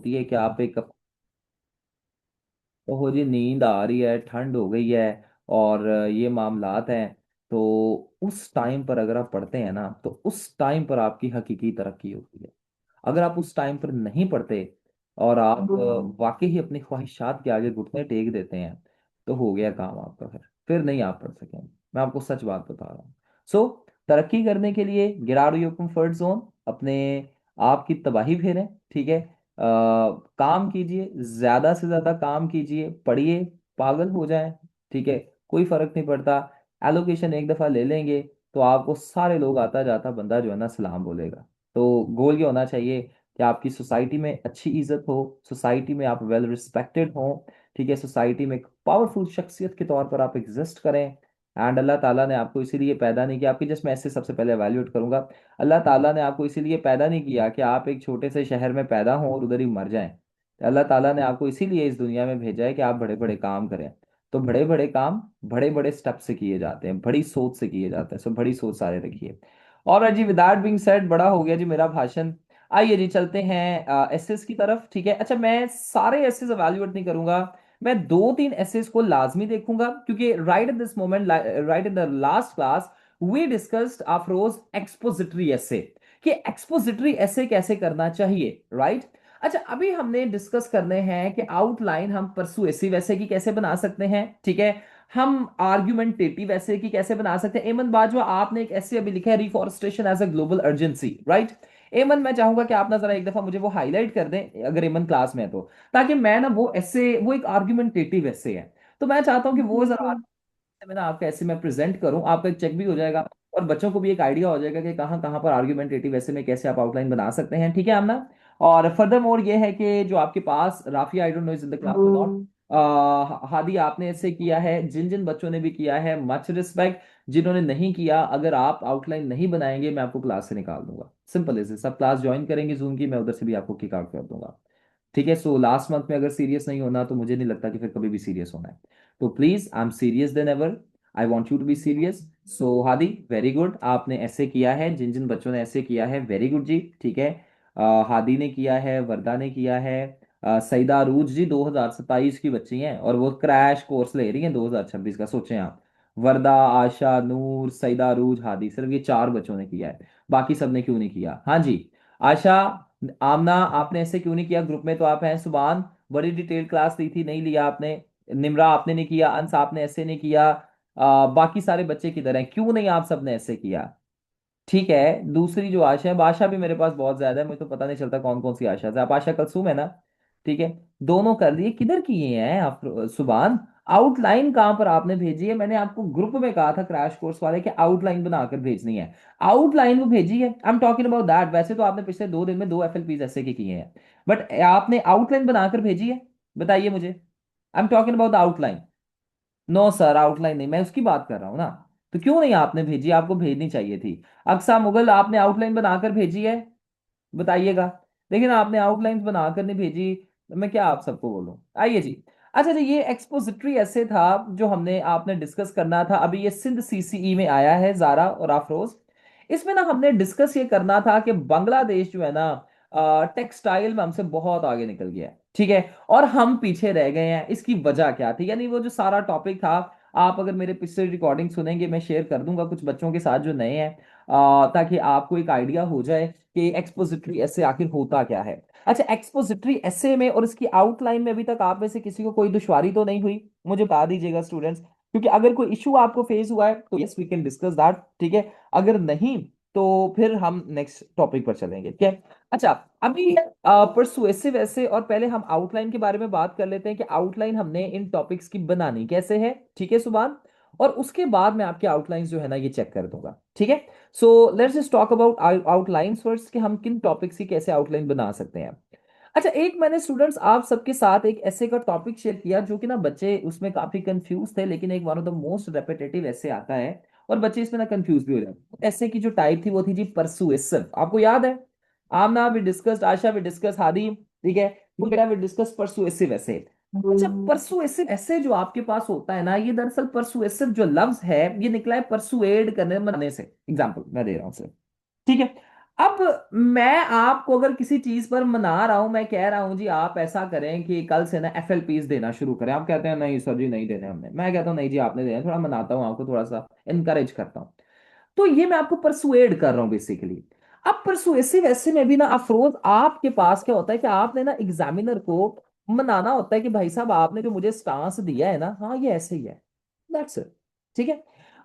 होती है कि आप एक, ओहो जी नींद आ रही है, ठंड हो गई है, और ये मामलात हैं। तो उस टाइम पर अगर आप पढ़ते हैं ना, तो उस टाइम पर आपकी हकीकी तरक्की होती है। अगर आप उस टाइम पर नहीं पढ़ते और आप वाकई ही अपनी ख्वाहिशात के आगे घुटने टेक देते हैं, तो हो गया काम आपका। फिर नहीं आप पढ़ सकेंगे। मैं आपको सच बात बता रहा हूँ। सो तरक्की करने के लिए get out your comfort zone, अपने आप की तबाही फेरें, ठीक है। काम कीजिए, ज्यादा से ज्यादा काम कीजिए, पढ़िए, पागल हो जाए, ठीक है, कोई फर्क नहीं पड़ता। एलोकेशन एक दफा ले लेंगे तो आपको सारे लोग, आता जाता बंदा जो है ना, सलाम बोलेगा। तो गोल ये होना चाहिए कि आपकी सोसाइटी में अच्छी इज्जत हो, सोसाइटी में आप वेल रिस्पेक्टेड हो, ठीक है, सोसाइटी में एक पावरफुल शख्सियत के तौर पर आप एग्जिस्ट करें। एंड अल्लाह ताला ने आपको इसीलिए पैदा नहीं किया, आपकी जस्ट मैं इससे सबसे पहले एवेल्यूएट करूंगा। अल्लाह ताला ने आपको इसीलिए पैदा नहीं किया कि आप एक छोटे से शहर में पैदा हों और उधर ही मर जाएं। अल्लाह ताला ने आपको इसीलिए इस दुनिया में भेजा है कि आप बड़े बड़े काम करें। तो बड़े बड़े काम बड़े बड़े स्टेप से किए जाते हैं, बड़ी सोच से किए जाते हैं। सो बड़ी सोच सारे रखिए। और जी विदाउट बीइंग सेड, बड़ा हो गया जी मेरा भाषण। आइए जी चलते हैं एसेस की तरफ, ठीक है। अच्छा, मैं सारे एसेस अवेल्युएट नहीं करूंगा, मैं दो तीन एसेस को लाजमी देखूंगा, क्योंकि right at this moment, right in the last class we discussed Afroz expository essay, कि एक्सपोजिटरी एसे कैसे करना चाहिए, राइट। अच्छा, अभी हमने डिस्कस करने हैं कि आउटलाइन हम परसुएसिव ऐसे की कैसे बना सकते हैं, ठीक है। हम आर्गुमेंटेटिव ऐसे की कैसे बना सकते हैं। एमन बाजवा, आपने एक ऐसे अभी लिखा है, reforestation as a global urgency, right. एमन, मैं चाहूंगा कि आप ना जरा एक दफा मुझे वो हाईलाइट कर दें, अगर एमन क्लास में है तो, ताकि मैं ना वो ऐसे, वो एक आर्गुमेंटेटिव ऐसे है, तो मैं चाहता हूँ कि वो जरा मैं ना आपका ऐसे मैं प्रेजेंट करूं, आपका एक चेक भी हो जाएगा और बच्चों को भी एक आइडिया हो जाएगा कि कहाँ कहाँ पर आर्ग्यूमेंटेटिव ऐसे में कैसे आप आउटलाइन बना सकते हैं, ठीक है आमना। और फर्दर मोर ये है कि जो आपके पास Rafia, I don't know is in the class और नॉट, हादी आपने ऐसे किया है, जिन जिन बच्चों ने भी किया है मच रिस्पेक्ट, जिन्होंने नहीं किया, अगर आप आउटलाइन नहीं बनाएंगे मैं आपको क्लास से निकाल दूंगा। सिंपल इज, सब क्लास ज्वाइन करेंगे जूम की, मैं उधर से भी आपको किक आउट कर दूंगा, ठीक है। सो लास्ट मंथ में अगर सीरियस नहीं होना तो मुझे नहीं लगता कि फिर कभी भी सीरियस होना है। तो please, I am serious then ever, I want you to be serious. So Hadi, very good, आपने ऐसे किया है, जिन जिन बच्चों ने ऐसे किया है, वेरी गुड जी, ठीक है। हादी ने किया है, वर्दा ने किया है, सईदा अरूज जी 2027 की बच्ची हैं और वो क्रैश कोर्स ले रही हैं 2026 का, सोचें आप। वर्दा, आशा, नूर, सईदा अरूज, हादी, सिर्फ ये चार बच्चों ने किया है, बाकी सब ने क्यों नहीं किया? हाँ जी। आशा, आमना, आपने ऐसे क्यों नहीं किया? ग्रुप में तो आप हैं। सुभान, बड़ी डिटेल क्लास ली थी, नहीं लिया आपने। निम्रा, आपने नहीं किया। अंस, आपने ऐसे नहीं किया। बाकी सारे बच्चे किधर हैं? क्यों नहीं आप सबने ऐसे किया? ठीक है। दूसरी जो आशा है, आशा भी मेरे पास बहुत ज्यादा है, मुझे तो पता नहीं चलता कौन कौन सी आशा है। आप आशा कलसूम है ना? ठीक है। दोनों कर लिए, किधर किए हैं आप? सुभान, आउटलाइन कहाँ पर आपने भेजी है? मैंने आपको ग्रुप में कहा था क्रैश कोर्स वाले कि आउटलाइन बनाकर भेजनी है, आउटलाइन वो भेजी है। आई एम टॉकिंग अबाउट दैट। वैसे तो आपने पिछले 2 दिन में 2 FLPs ऐसे के किए हैं, बट आपने आउटलाइन बनाकर भेजी है? बताइए मुझे। I am talking about the outline. No sir, outline नहीं, मैं उसकी बात कर रहा हूँ ना। तो क्यों नहीं आपने भेजी? आपको भेजनी चाहिए थी। अक्सा मुगल, आपने आउटलाइन बनाकर भेजी है? बताइएगा। लेकिन आपने आउटलाइन बनाकर नहीं भेजी, तो मैं क्या आप सबको बोलूं? आइए जी। अच्छा जी, ये एक्सपोजिटरी ऐसे था जो हमने आपने डिस्कस करना था। अभी ये सिंध CCE में आया है, जारा और अफरोज। इसमें ना हमने डिस्कस ये करना था कि बांग्लादेश जो है ना, टेक्सटाइल में हमसे बहुत आगे निकल गया है, ठीक है, और हम पीछे रह गए हैं। इसकी वजह क्या थी? यानी वो जो सारा टॉपिक था, आप अगर मेरे पिछले रिकॉर्डिंग सुनेंगे, मैं शेयर कर दूंगा कुछ बच्चों के साथ जो नए हैं, ताकि आपको एक आइडिया हो जाए कि एक्सपोजिटरी ऐसे आखिर होता क्या है। अच्छा, एक्सपोजिटरी ऐसे में और इसकी आउटलाइन में अभी तक आप में से किसी को कोई दुश्वारी तो नहीं हुई? मुझे बता दीजिएगा स्टूडेंट्स, क्योंकि अगर कोई इशू आपको फेस हुआ है तो yes we can discuss that, ठीक है। अगर नहीं तो फिर हम नेक्स्ट टॉपिक पर चलेंगे, ठीक है। अच्छा, अभी परसुएसिव ऐसे, और पहले हम आउटलाइन के बारे में बात कर लेते हैं कि आउटलाइन हमने इन टॉपिक्स की बनानी कैसे है, ठीक है सुभान। और उसके बाद मैं आपके आउटलाइंस जो है ना ये चेक कर दूंगा, ठीक है। So let's just talk about outlines first, कि हम किन टॉपिक्स की कैसे आउटलाइन बना सकते हैं। अच्छा, एक मैंने स्टूडेंट्स आप सबके साथ एक ऐसे का टॉपिक शेयर किया जो कि ना बच्चे उसमें काफी कंफ्यूज थे, लेकिन एक one of the most repetitive ऐसे आता है और बच्चे इसमें ना कंफ्यूज भी हो जाते हैं। ऐसे की जो टाइप थी वो थी जी परसुएसिव, आपको याद है? आमना भी डिस्कस्ड, आशा भी डिस्कस, हादी, ठीक है, बेटा भी डिस्कस परसुएसिव ऐसे। अच्छा, परसुएसिव ऐसे जो आपके पास होता है ना, ये दरअसल परसुएसिव जो लफ्ज है ये निकला है परसुएड करने, मनाने से। एग्जाम्पल मैं दे रहा हूँ सिर्फ, ठीक है। अब मैं आपको अगर किसी चीज पर मना रहा हूं, मैं कह रहा हूं जी आप ऐसा करें कि कल से ना FLPs देना शुरू करें, आप कहते हैं नहीं सर जी नहीं देने हमने, मैं कहता हूं नहीं जी आपने देने, थोड़ा मनाता हूं आपको, थोड़ा सा इनकरेज करता हूं। तो ये मैं आपको परसुएड कर रहा हूं बेसिकली। अब परसुएसिव ऐसे में भी ना अफरोज आपके पास क्या होता है कि आपने ना एग्जामिनर को मनाना होता है कि भाई साहब आपने जो मुझे स्टांस दिया है ना, हाँ ये ऐसे ही है, दैट्स इट। ठीक है।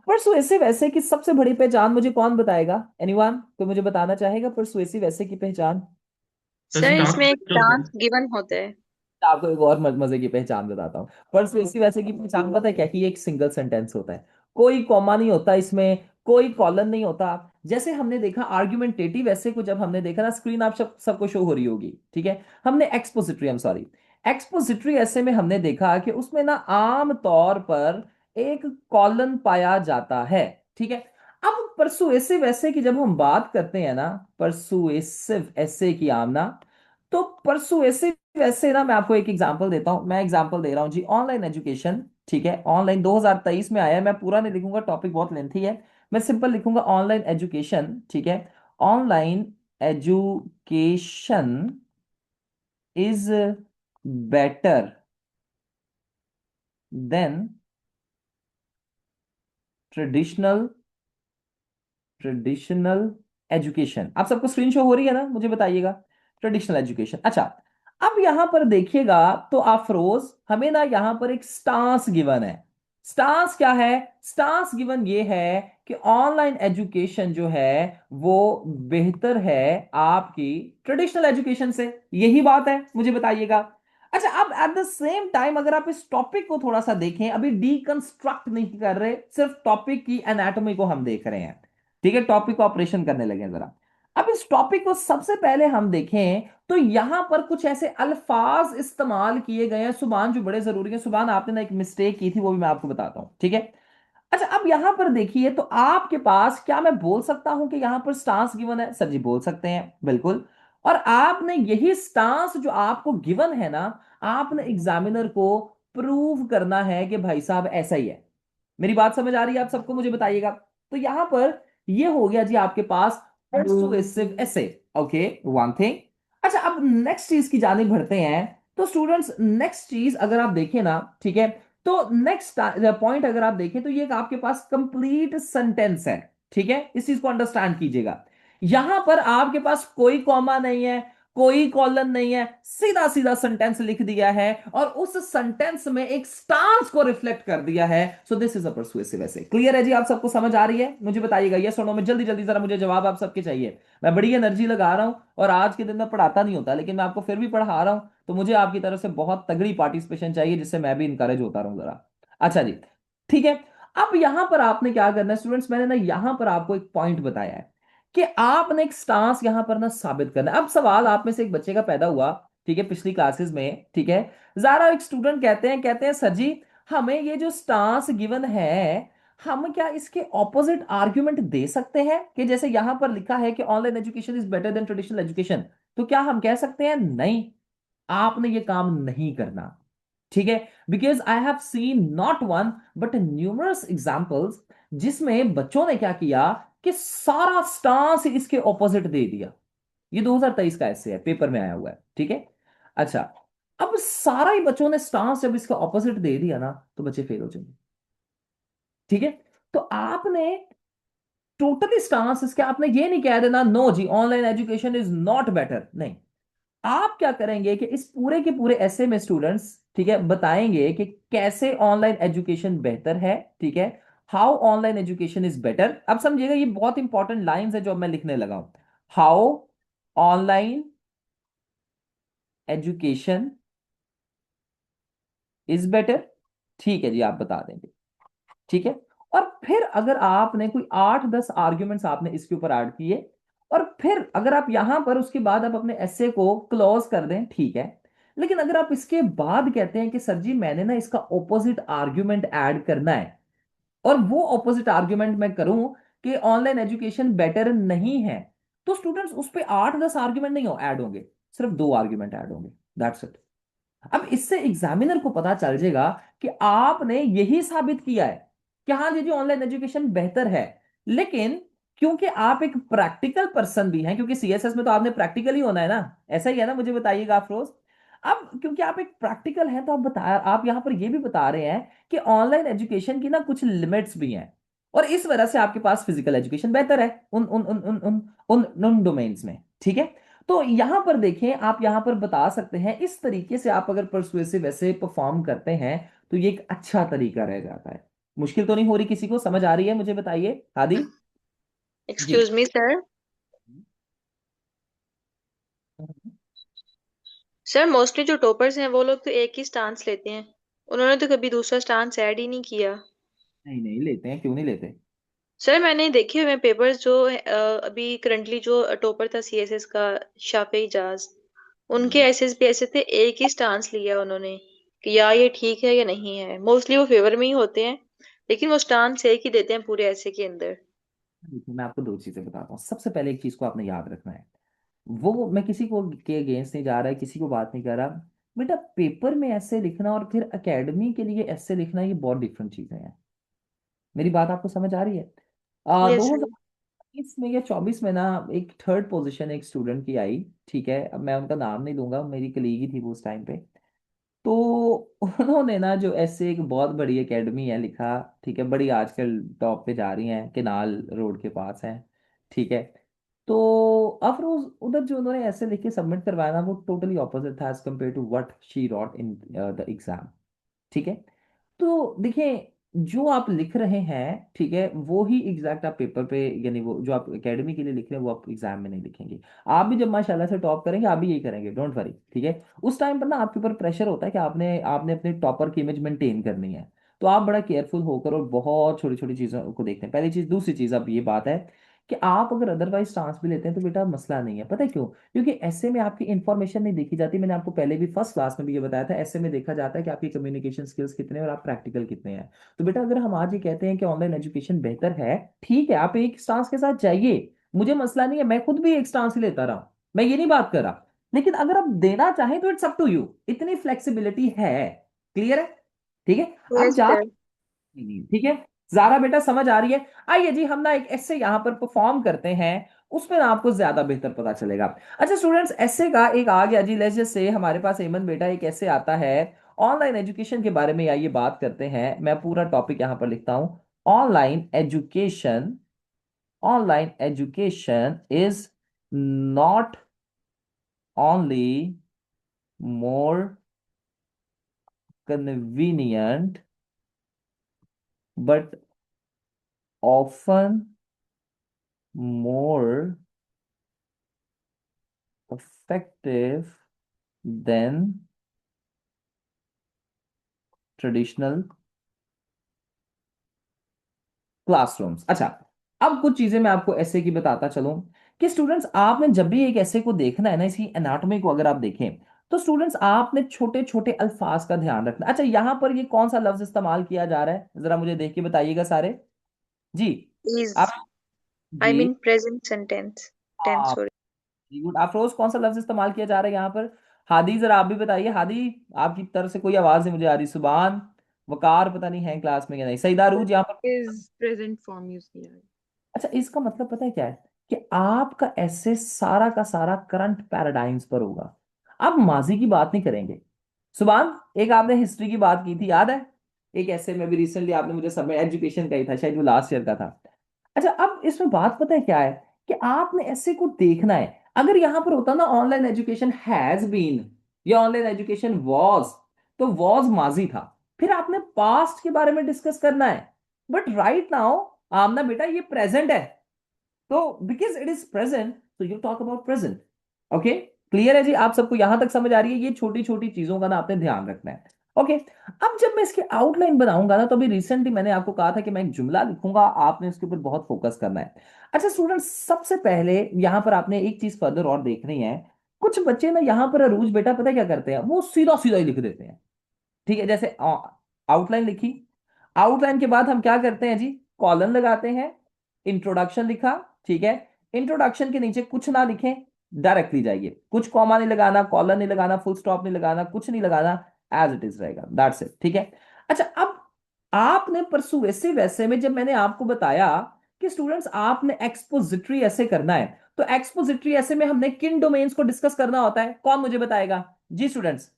परसुएसिव ऐसे की सबसे बड़ी पहचान मुझे कौन बताएगा? एनीवन कोई मुझे बताना चाहेगा परसुएसिव ऐसे की पहचान? सर सर स्टांस इसमें एक जो होता चांस है। गिवन होते हैं। आपको एक और मजे की पहचान बताता हूँ। परसुएसिव ऐसे की पहचान पता है क्या? कि ये एक सिंगल सेंटेंस होता है, कोई कॉमा नहीं होता इसमें, कोई कॉलन नहीं होता। जैसे हमने देखा आर्गुमेंटेटिव ऐसे को, जब हमने देखा ना, स्क्रीन आप सबको शो हो रही होगी, ठीक है। हमने एक्सपोजिटरी, हम सॉरी, एक्सपोजिटरी ऐसे में हमने देखा कि उसमें ना आम तौर पर एक कॉलन पाया जाता है, ठीक है। अब परसुएसिव ऐसे की जब हम बात करते हैं ना, परसुएसिव ऐसे की आमना, तो परसुएसिव ऐसे ना मैं आपको एक एग्जांपल देता हूं, मैं एग्जांपल दे रहा हूं जी, ऑनलाइन एजुकेशन, ठीक है। ऑनलाइन 2023 में आया है, मैं पूरा नहीं लिखूंगा, टॉपिक बहुत लेंथी है, मैं सिंपल लिखूंगा ऑनलाइन एजुकेशन, ठीक है। Online education is better than traditional traditional education. आप सबको स्क्रीन शो हो रही है ना, मुझे बताइएगा। ट्रेडिशनल एजुकेशन, अच्छा। अब यहां पर देखिएगा तो अफरोज हमें ना यहां पर एक स्टांस गिवन है। स्टांस क्या है? स्टांस गिवन ये है कि ऑनलाइन एजुकेशन जो है वो बेहतर है आपकी ट्रेडिशनल एजुकेशन से। यही बात है, मुझे बताइएगा। अच्छा, अब एट द सेम टाइम अगर आप इस टॉपिक को थोड़ा सा देखें, अभी डीकंस्ट्रक्ट नहीं कर रहे, सिर्फ टॉपिक की एनाटॉमी को हम देख रहे हैं, ठीक है। टॉपिक ऑपरेशन करने लगे हैं जरा। अब इस टॉपिक को सबसे पहले हम देखें तो यहां पर कुछ ऐसे अल्फाज इस्तेमाल किए गए हैं सुभान जो बड़े जरूरी हैं। सुभान आपने ना एक मिस्टेक की थी, वो भी मैं आपको बताता हूं, ठीक है। अच्छा, अब यहां पर देखिए तो आपके पास क्या मैं बोल सकता हूं कि यहां पर स्टांस गिवन है? सर जी बोल सकते हैं, बिल्कुल। और आपने यही स्टांस जो आपको गिवन है ना, आपने एग्जामिनर को प्रूव करना है कि भाई साहब ऐसा ही है। मेरी बात समझ आ रही है आप सबको? मुझे बताइएगा। तो यहां पर ये हो गया जी आपके पास persuasive essay, okay, one thing. अच्छा, अब नेक्स्ट चीज की जानिब बढ़ते हैं। तो स्टूडेंट्स नेक्स्ट चीज अगर आप देखें ना, ठीक है, तो नेक्स्ट पॉइंट अगर आप देखें तो ये एक आपके पास कंप्लीट सेंटेंस है, ठीक है। इस चीज को अंडरस्टैंड कीजिएगा। यहां पर आपके पास कोई कॉमा नहीं है, कोई कॉलन नहीं है, सीधा सीधा सेंटेंस लिख दिया है और उस सेंटेंस में एक स्टांस को रिफ्लेक्ट कर दिया है। So this is a persuasive ऐसे। क्लियर है जी? आप सबको समझ आ रही है? मुझे बताइएगा यस और नो में, जल्दी जल्दी जरा मुझे जवाब आप सबके चाहिए। मैं बड़ी एनर्जी लगा रहा हूं और आज के दिन में पढ़ाता नहीं होता, लेकिन मैं आपको फिर भी पढ़ा रहा हूं, तो मुझे आपकी तरफ से बहुत तगड़ी पार्टिसिपेशन चाहिए जिससे मैं भी इंकरेज होता रहूं जरा। अच्छा जी, ठीक है। अब यहां पर आपने क्या करना है स्टूडेंट्स, मैंने ना यहां पर आपको एक पॉइंट बताया है कि आपने एक स्टांस यहां पर ना साबित करना है। अब सवाल आप में से एक बच्चे का पैदा हुआ, ठीक है, पिछली क्लासेस में, ठीक है। जारा एक स्टूडेंट कहते हैं सर जी हमें ये जो स्टांस गिवन है, हम क्या इसके ऑपोजिट आर्ग्यूमेंट दे सकते हैं? कि जैसे यहां पर लिखा है कि online education is better than traditional education, तो क्या हम कह सकते हैं नहीं, आपने ये काम नहीं करना, ठीक है। Because I have seen not one but numerous examples जिसमें बच्चों ने क्या किया कि सारा स्टांस इसके ऑपोजिट दे दिया। ये 2023 का ऐसे है, पेपर में आया हुआ है, ठीक है। अच्छा, अब सारा ही बच्चों ने स्टांस जब इसका ऑपोजिट दे दिया ना, तो बच्चे फेल हो जाएंगे, ठीक है। तो आपने टोटली स्टांस इसके, आपने ये नहीं कह देना नो जी online education is not better, नहीं। आप क्या करेंगे कि इस पूरे के पूरे ऐसे में स्टूडेंट्स, ठीक है, बताएंगे कि कैसे ऑनलाइन एजुकेशन बेहतर है, ठीक है। How online education is better. अब समझिएगा ये बहुत इंपॉर्टेंट लाइंस है जो मैं लिखने लगा हूं। How online education is better, ठीक है जी, आप बता देंगे, ठीक है। और फिर अगर आपने कोई 8-10 आर्ग्यूमेंट्स आपने इसके ऊपर ऐड किए, और फिर अगर आप यहां पर उसके बाद आप अपने एसे को क्लोज कर दें, ठीक है। लेकिन अगर आप इसके बाद कहते हैं कि सर जी मैंने ना इसका ऑपोजिट आर्ग्यूमेंट ऐड करना है, और वो ऑपोजिट आर्ग्यूमेंट मैं करूं कि ऑनलाइन एजुकेशन बेटर नहीं है, तो स्टूडेंट्स उस पे 8-10 आर्ग्यूमेंट नहीं हो ऐड होंगे, सिर्फ 2 आर्ग्यूमेंट ऐड होंगे, दैट्स इट। अब इससे एग्जामिनर को पता चल जाएगा कि आपने यही साबित किया है कि हाँ जी जी ऑनलाइन एजुकेशन बेहतर है, लेकिन क्योंकि आप एक प्रैक्टिकल पर्सन भी हैं, क्योंकि सीएसएस में तो आपने प्रैक्टिकल ही होना है ना, ऐसा ही है ना, मुझे बताइएगा अफरोज। अब क्योंकि आप एक प्रैक्टिकल हैं तो आप यहाँ पर ये भी बता रहे हैं कि ऑनलाइन एजुकेशन की ना कुछ लिमिट्स भी हैं, और इस वजह से आपके पास फिजिकल एजुकेशन बेहतर है उन उन उन उन उन उन उन डोमेन्स में, ठीक है। तो यहाँ पर देखें, आप यहाँ पर बता सकते हैं इस तरीके से आप अगर परसुएसिव ऐसे परफॉर्म करते हैं तो ये एक अच्छा तरीका रह जाता है। मुश्किल तो नहीं हो रही, किसी को समझ आ रही है, मुझे बताइए हादी। जी। Excuse me sir. Sir mostly जो टॉपर्स हैं वो लोग तो एक ही स्टांस लेते हैं, उन्होंने तो कभी दूसरा स्टांस ऐड ही नहीं किया। नहीं नहीं लेते हैं, क्यों नहीं लेते। सर मैंने देखे हुए पेपर्स जो अभी करंटली जो टॉपर था सीएसएस का, शाफे इजाज, उनके हम्म। एसेस भी ऐसे थे, एक ही स्टांस लिया उन्होंने कि या ये ठीक है या नहीं है। मोस्टली वो फेवर में ही होते हैं, लेकिन वो स्टांस एक ही देते हैं पूरे ऐसे के अंदर। देखिए, मैं आपको दो चीजें बताता हूँ। सबसे पहले एक चीज को आपने याद रखना है, वो मैं किसी को के अगेंस्ट नहीं जा रहा है, किसी को बात नहीं कर रहा। बेटा पेपर में ऐसे लिखना और फिर एकेडमी के लिए ऐसे लिखना, ये बहुत डिफरेंट चीजें हैं। मेरी बात आपको समझ आ रही है। यस दो सर। हजार इक्कीस में या 24 में ना एक थर्ड पोजीशन एक स्टूडेंट की आई, ठीक है, अब मैं उनका नाम नहीं लूंगा, मेरी कलीग ही थी वो उस टाइम पे। तो उन्होंने ना जो ऐसे एक बहुत बड़ी एकेडमी है लिखा, ठीक है, बड़ी आजकल टॉप पे जा रही हैं, केनाल रोड के पास है, ठीक है। तो अफरोज उधर जो उन्होंने ऐसे लिख के सबमिट करवाया ना, वो टोटली ऑपोजिट था as compare to what she wrote in the exam, ठीक है। तो देखिए, जो आप लिख रहे हैं, ठीक है, वो ही एग्जैक्ट आप पेपर पे, यानी वो जो आप एकेडमी के लिए लिख रहे हैं वो आप एग्जाम में नहीं लिखेंगे। आप भी जब माशाल्लाह से टॉप करेंगे आप भी यही करेंगे, डोंट वरी, ठीक है। उस टाइम पर ना आपके ऊपर प्रेशर होता है कि आपने आपने अपने टॉपर की इमेज मेंटेन करनी है। तो आप बड़ा केयरफुल होकर और बहुत छोटी छोटी चीजों को देखते हैं, पहली चीज। दूसरी चीज अब ये बात है कि आप अगर अदरवाइज चांस भी लेते हैं तो बेटा मसला नहीं है, पता है क्यों? क्योंकि ऐसे में आपकी इंफॉर्मेशन नहीं देखी जाती। मैंने आपको पहले भी फर्स्ट क्लास में भी ये बताया था, ऐसे में देखा जाता है कि आपकी कम्युनिकेशन स्किल्स कितने हैं और आप प्रैक्टिकल कितने हैं। तो बेटा अगर हम आज ये कहते हैं कि ऑनलाइन एजुकेशन बेहतर है, ठीक है, आप एक स्टांस के साथ जाइए, मुझे मसला नहीं है, मैं खुद भी एक स्टांस ही लेता रहा हूं, मैं ये नहीं बात कर रहा। लेकिन अगर आप देना चाहें तो इट्स अप टू यू, इतनी फ्लेक्सिबिलिटी है। क्लियर है? ठीक है। आप यस जा, सर। ठीक है। ज़ारा बेटा समझ आ रही है? आइए जी, हम ना एक ऐसे यहाँ पर परफॉर्म करते हैं, उसमें ना आपको ज्यादा बेहतर पता चलेगा। अच्छा स्टूडेंट्स, ऐसे का एक आ गया जी, लेट्स जस्ट से हमारे पास एमन बेटा एक ऐसे आता है ऑनलाइन एजुकेशन के बारे में। आइए बात करते हैं, मैं पूरा टॉपिक यहाँ पर लिखता हूँ। Online education, online education is not only more convenient but often more effective than traditional classrooms. अच्छा, अब कुछ चीजें मैं आपको ऐसे की बताता चलूं कि स्टूडेंट्स आपने जब भी एक ऐसे को देखना है ना, इसकी एनाटॉमी को अगर आप देखें, तो स्टूडेंट्स आपने छोटे छोटे अल्फाज का ध्यान रखना। अच्छा, यहां पर ये कौन सा लफ्ज इस्तेमाल किया जा रहा है, जरा मुझे देख के बताइएगा सारे। जी। इज, आप। आई जी। मीन प्रेजेंट सेंटेंस, टेंस हाँ, सॉरी। गुड। अफरोज कौन सा लफ्ज इस्तेमाल किया जा रहा है यहाँ पर? हादी जरा आप भी बताइए। हादी, आपकी तरफ से कोई आवाज नहीं मुझे आ रही। सुबान, वकार पता नहीं है क्लास में या नहीं। सईदा रूज यहाँ पर। इज प्रेजेंट फॉर्म यूज किया है। अच्छा, इसका मतलब पता है क्या है? कि आपका ऐसे सारा का सारा करंट पैराडाइम्स पर होगा, आप माजी की बात नहीं करेंगे। सुबान, एक आपने हिस्ट्री की बात की थी, याद है? एक ऐसे में भी रिसेंटली आपने मुझे सब एजुकेशन का ही था, शायद वो लास्ट ईयर का था। अच्छा, अब इसमें बात पता है क्या है? कि आपने ऐसे को देखना है। अगर यहां पर होता ना ऑनलाइन एजुकेशन हैज बीन या ऑनलाइन एजुकेशन वॉज, तो वॉज माजी था, फिर आपने पास्ट के बारे में डिस्कस करना है। बट राइट नाउ आमना बेटा ये प्रेजेंट है, तो बिकॉज इट इज प्रेजेंट, तो you talk about present. Okay, clear है जी? आप सबको यहां तक समझ आ रही है? ये छोटी छोटी चीजों का ना आपने ध्यान रखना है। ओके। अब जब मैं इसकी आउटलाइन बनाऊंगा ना, तो अभी रिसेंटली मैंने आपको कहा था कि मैं एक जुमला लिखूंगा, आपने इसके ऊपर बहुत फोकस करना है। अच्छा स्टूडेंट, सबसे पहले यहां पर आपने एक चीज फर्दर और देखनी है। कुछ बच्चे ना यहां पर अरूज बेटा पता है क्या करते हैं, वो सीधा सीधा ही लिख देते हैं, ठीक है। जैसे आउटलाइन लिखी, आउटलाइन के बाद हम क्या करते हैं जी, कॉलन लगाते हैं। इंट्रोडक्शन लिखा, ठीक है, इंट्रोडक्शन के नीचे कुछ ना लिखें, डायरेक्टली जाइए, कुछ कॉमा नहीं लगाना, कॉलन नहीं लगाना, फुल स्टॉप नहीं लगाना, कुछ नहीं लगाना, एज इट इज रहेगा, दैट्स इट, ठीक है। अच्छा, अब आपने परसुएसिव वैसे में जब मैंने आपको बताया कि स्टूडेंट्स आपने एक्सपोजिटरी ऐसे करना है, तो एक्सपोजिटरी ऐसे में हमने किन डोमेन्स को डिस्कस करना होता है, कौन मुझे बताएगा? जी स्टूडेंट्स,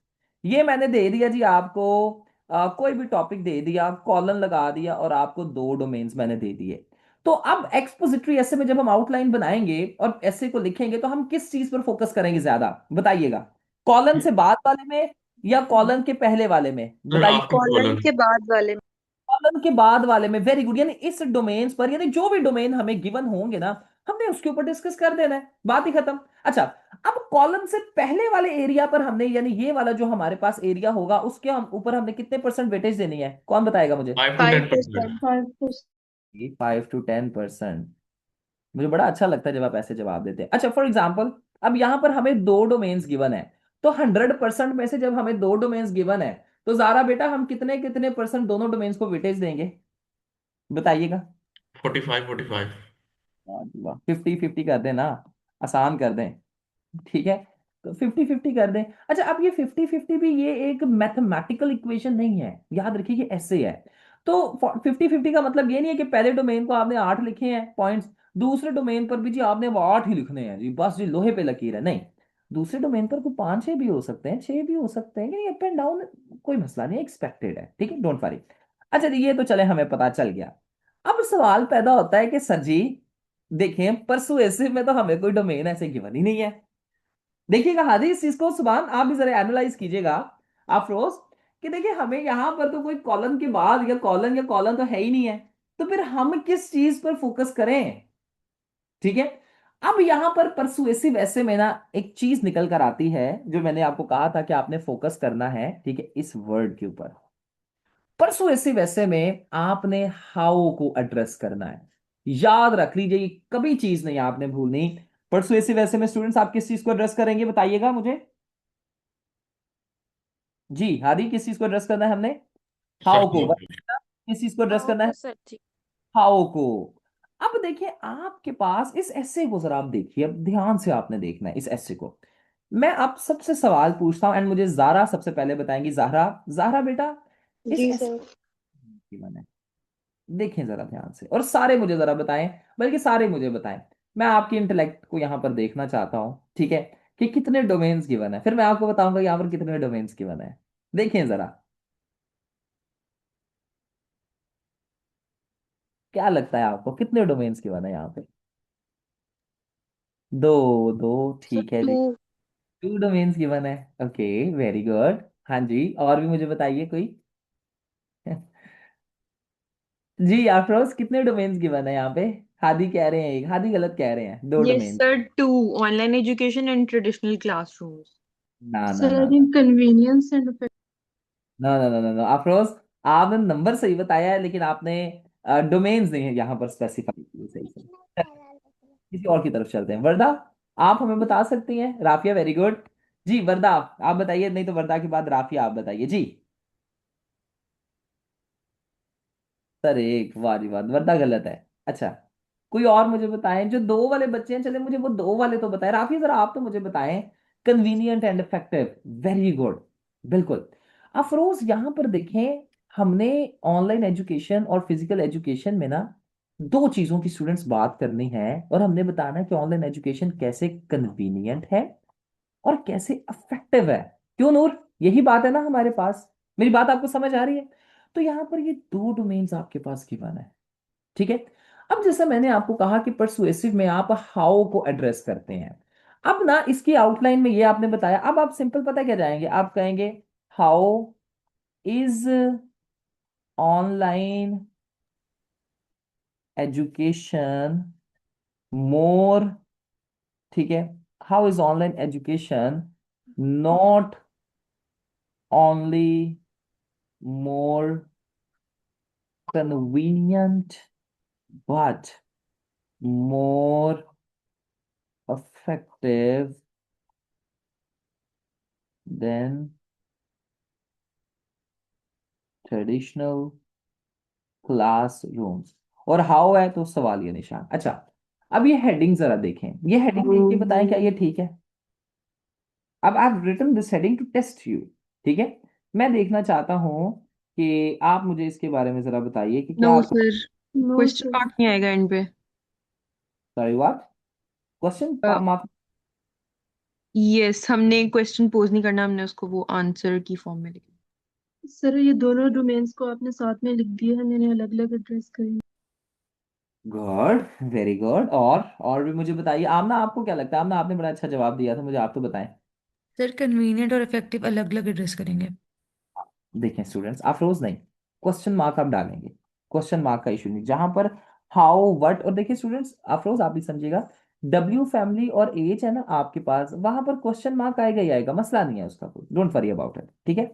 ये मैंने दे दिया जी आपको, कोई भी टॉपिक दे दिया, कॉलन लगा दिया, और आपको दो डोमेन्स मैंने दे दिए। तो अब एक्सपोजिटरी ऐसे में जब हम आउटलाइन बनाएंगे और ऐसे को लिखेंगे तो हम किस चीज पर फोकस करेंगे ज्यादा, बताइएगा? कॉलन से बाद वाले में या कॉलन के पहले वाले में, बताइए? After colon colon. के बाद वाले में। कॉलन के बाद वाले में, वेरी गुड। यानी इस डोमेन्स पर, यानी जो भी डोमेन हमें गिवन होंगे ना, हमने उसके ऊपर डिस्कस कर देना है, बात ही खत्म। अच्छा, अब कॉलन से पहले वाले एरिया पर हमने, यानी ये वाला जो हमारे पास एरिया होगा, उसके हम ऊपर हमने कितने परसेंट वेटेज देनी है, कौन बताएगा मुझे? 5 to 10%। 5%। 5 to 10%। मुझे बड़ा अच्छा लगता है जब आप ऐसे जवाब देते हैं। अच्छा, फॉर एग्जाम्पल, अब यहां पर हमें दो डोमेन्स गिवन है, तो 100% में से जब हमें दो डोमेन्स गिवन है, तो जारा बेटा हम कितने कितने परसेंट दोनों डोमेन्स को वेटेज देंगे, बताइएगा? 45-45। 50-50 कर दें ना, आसान कर दें, ठीक है? तो 50-50 कर दें। अच्छा, अब ये 50-50 भी ये एक मैथमेटिकल इक्वेशन नहीं है, याद रखिए ये ऐसे है। तो 50-50 का मतलब ये नहीं है कि पहले डोमेन को आपने 8 लिखे हैं पॉइंट्स, दूसरे डोमेन पर भी जी आपने वो 8 ही लिखने हैं जी, बस जी लोहे पे लकीर है, नहीं। दूसरे डोमेन पर को 5-6 भी हो सकते हैं, 6 भी हो सकते हैं, अप एंड डाउन, कोई मसला नहीं, एक्सपेक्टेड है, ठीक है, डोंट वरी। अच्छा जी, ये तो चले हमें पता चल गया। अब सवाल पैदा होता है कि सर जी देखें, परसुएसिव में तो हमें कोई डोमेन ऐसे गिवन ही नहीं है। देखिएगा हादी, इस चीज को सुभान आप भी जरा एनालाइज कीजिएगा, अफरोज, कि देखिए हमें यहां पर तो कोई कॉलन के बाद या कॉलन तो है ही नहीं है, तो फिर हम किस चीज पर फोकस करें? ठीक है। अब यहां पर परसुएसिव ऐसे में ना एक चीज निकल कर आती है, जो मैंने आपको कहा था कि आपने फोकस करना है, ठीक है, इस वर्ड के ऊपर। परसुएसिव ऐसे में आपने हाउ को एड्रेस करना है, याद रख लीजिए, ये कभी चीज नहीं आपने भूलनी। परसुएसिव ऐसे में स्टूडेंट्स आप किस चीज को एड्रेस करेंगे, बताइएगा मुझे? जी हादी, किस चीज को एड्रेस करना है हमने? हाउ सच को। में। किस चीज को एड्रेस हाँ करना है? को सर जी। हाउ को। अब देखिए आपके पास इस एसे को जरा आप देखिए, अब ध्यान से आपने देखना है इस एसे को। मैं आप सबसे सवाल पूछता हूं एंड मुझे जारा सबसे पहले बताएंगी। जाहरा, जाहरा बेटा, इस जी एसे सर। की मैंने, देखें जरा ध्यान से, और सारे मुझे जरा बताएं, बल्कि सारे मुझे बताएं। मैं आपकी इंटेलेक्ट को यहां पर देखना चाहता हूं, ठीक है, कि कितने डोमेन्स गिवन है, फिर मैं आपको बताऊंगा यहां पर कितने डोमेन्स गिवन है। देखें जरा, क्या लगता है आपको कितने डोमेन्स गिवन है यहाँ पे? दो, दो, सर ठीक है जी, 2। 2 डोमेन्स गिवन है। Okay, very good. हाँ जी, और भी मुझे बताइए कोई। जी अफरोज, कितने डोमेन्स गिवन है यहाँ पे? हादी कह रहे हैं एक, हादी गलत कह रहे हैं, दो yes domain. Sir 2। Online education and traditional classrooms. ना ना सर ना आई ना थिंक कन्वीनियंस एंड ना ना ना ना ना अफरोज, आपने नंबर सही बताया है, लेकिन आपने डोमेन्स नहीं है यहाँ पर स्पेसिफाई किए सही से। किसी और की तरफ चलते हैं। वर्दा, आप हमें बता सकती हैं? Rafia, very good. जी वर्दा, आप बताइए, नहीं तो वर्दा के बाद राफिया आप बताइए जी। सर एक, वाह जी वाह, वर्दा गलत है। अच्छा, कोई और मुझे बताएं, जो दो वाले बच्चे हैं, चले मुझे वो दो वाले तो बताएं। राफिया जरा आप तो मुझे बताएं, convenient and effective, very good, बिल्कुल। अफरोज यहां पर देखें, हमने ऑनलाइन एजुकेशन और फिजिकल एजुकेशन में ना दो चीजों की स्टूडेंट्स बात करनी है, और हमने बताना है कि ऑनलाइन एजुकेशन कैसे कन्वीनियंट है और कैसे इफेक्टिव है। क्यों नूर, यही बात है ना हमारे पास? मेरी बात आपको समझ आ रही है? तो यहां पर ये दो डोमेन्स आपके पास गिवन है, ठीक है। अब जैसा मैंने आपको कहा कि परसुएसिव में आप हाउ को एड्रेस करते हैं, अब ना इसकी आउटलाइन में ये आपने बताया, अब आप सिंपल पता क्या जाएंगे, आप कहेंगे हाउ इज ऑनलाइन एजुकेशन मोर, ठीक है, how is online education not only more convenient but more effective than traditional classrooms। और हाउ है तो सवालिया निशान। अच्छा, अब ये हेडिंग जरा देखें, ये हेडिंग देख के बताएं क्या ये ठीक है? अब I have written this heading to test you, ठीक है। मैं देखना चाहता हूं कि आप मुझे इसके बारे में जरा बताइए कि क्या नो आपको sir. No question sir. Mark नहीं आएगा एंड पे? Sorry what? Question mark? Yes, हमने क्वेश्चन पोज नहीं करना, हमने उसको वो आंसर की फॉर्म में लिखना। सर ये दोनों डोमेन्स को आपने साथ में लिख दिया है, मैंने अलग अलग एड्रेस करी। Good, very good. और भी मुझे बताइए। आमना, आपको क्या लगता है? आमना, आपने बड़ा अच्छा जवाब दिया था, मुझे आप तो बताएं। सर कन्वीनियंट और इफेक्टिव अलग अलग एड्रेस करेंगे। देखें स्टूडेंट्स, अफरोज नहीं, क्वेश्चन मार्क आप डालेंगे। क्वेश्चन मार्क का इशू नहीं, जहां पर हाउ व्हाट। और देखिए स्टूडेंट्स, अफरोज आप भी समझिएगा, डब्ल्यू फैमिली और एज है ना आपके पास, वहां पर क्वेश्चन मार्क आएगा ही आएगा, मसला नहीं है उसका कोई, डोंट वरी अबाउट इट, ठीक है।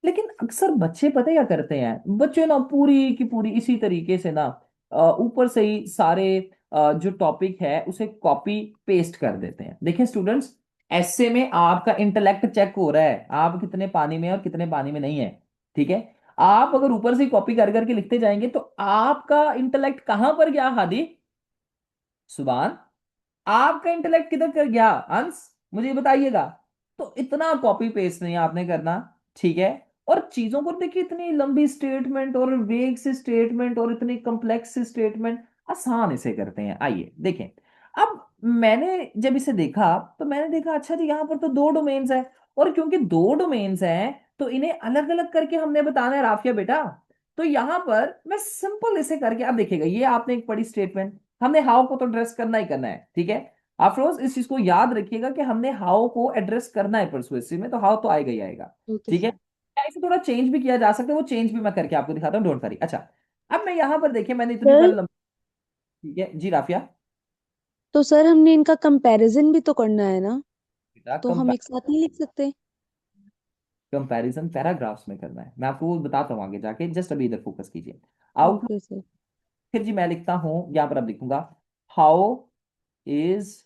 लेकिन अक्सर बच्चे पता है क्या करते हैं? बच्चे ना पूरी की पूरी इसी तरीके से ना ऊपर से ही सारे जो टॉपिक है उसे कॉपी पेस्ट कर देते हैं। देखें स्टूडेंट्स, ऐसे में आपका इंटेलेक्ट चेक हो रहा है, आप कितने पानी में और कितने पानी में नहीं है, ठीक है। आप अगर ऊपर से कॉपी कर करके लिखते जाएंगे तो आपका इंटेलेक्ट कहां पर गया हादी? सुभान, आपका इंटेलेक्ट किधर कर गया अंश? मुझे ये बताइएगा। तो इतना कॉपी पेस्ट नहीं आपने करना, ठीक है। और चीजों को देखिए, इतनी लंबी स्टेटमेंट और वेग से स्टेटमेंट और इतनी कॉम्प्लेक्स स्टेटमेंट आसान इसे करते हैं। आइए देखें। अब मैंने जब इसे देखा तो मैंने देखा, अच्छा जी यहाँ पर तो दो डोमेन्स है, और क्योंकि दो डोमेन्स हैं तो इन्हें अलग अलग करके हमने बताना है राफिया बेटा। तो यहां पर मैं सिंपल इसे करके, अब देखिएगा, ये आपने एक पढ़ी स्टेटमेंट, हमने हाउ को तो एड्रेस करना ही करना है, ठीक है। अफरोज इस चीज को याद रखिएगा कि हमने हाउ को एड्रेस करना है परसुएसिव में, तो हाउ तो आएगा ही आएगा, ओके ठीक है। सर। क्या इसे थोड़ा चेंज भी किया जा सकता है, वो चेंज भी मैं करके आपको दिखाता हूँ, डोंट वरी। अच्छा, अब मैं यहां पर देखिए, मैंने इतनी सर, पहले ठीक है जी राफिया। तो सर हमने इनका कंपैरिजन भी तो करना है ना, बेटा, तो हम एक साथ नहीं लिख सकते? कंपैरिजन पैराग्राफ्स में करना है, मैं आपको वो बताता हूँ आगे जाके, जस्ट अभी इधर फोकस कीजिए। Outlook, okay sir. फिर जी मैं लिखता हूँ यहां पर, अब लिखूंगा how is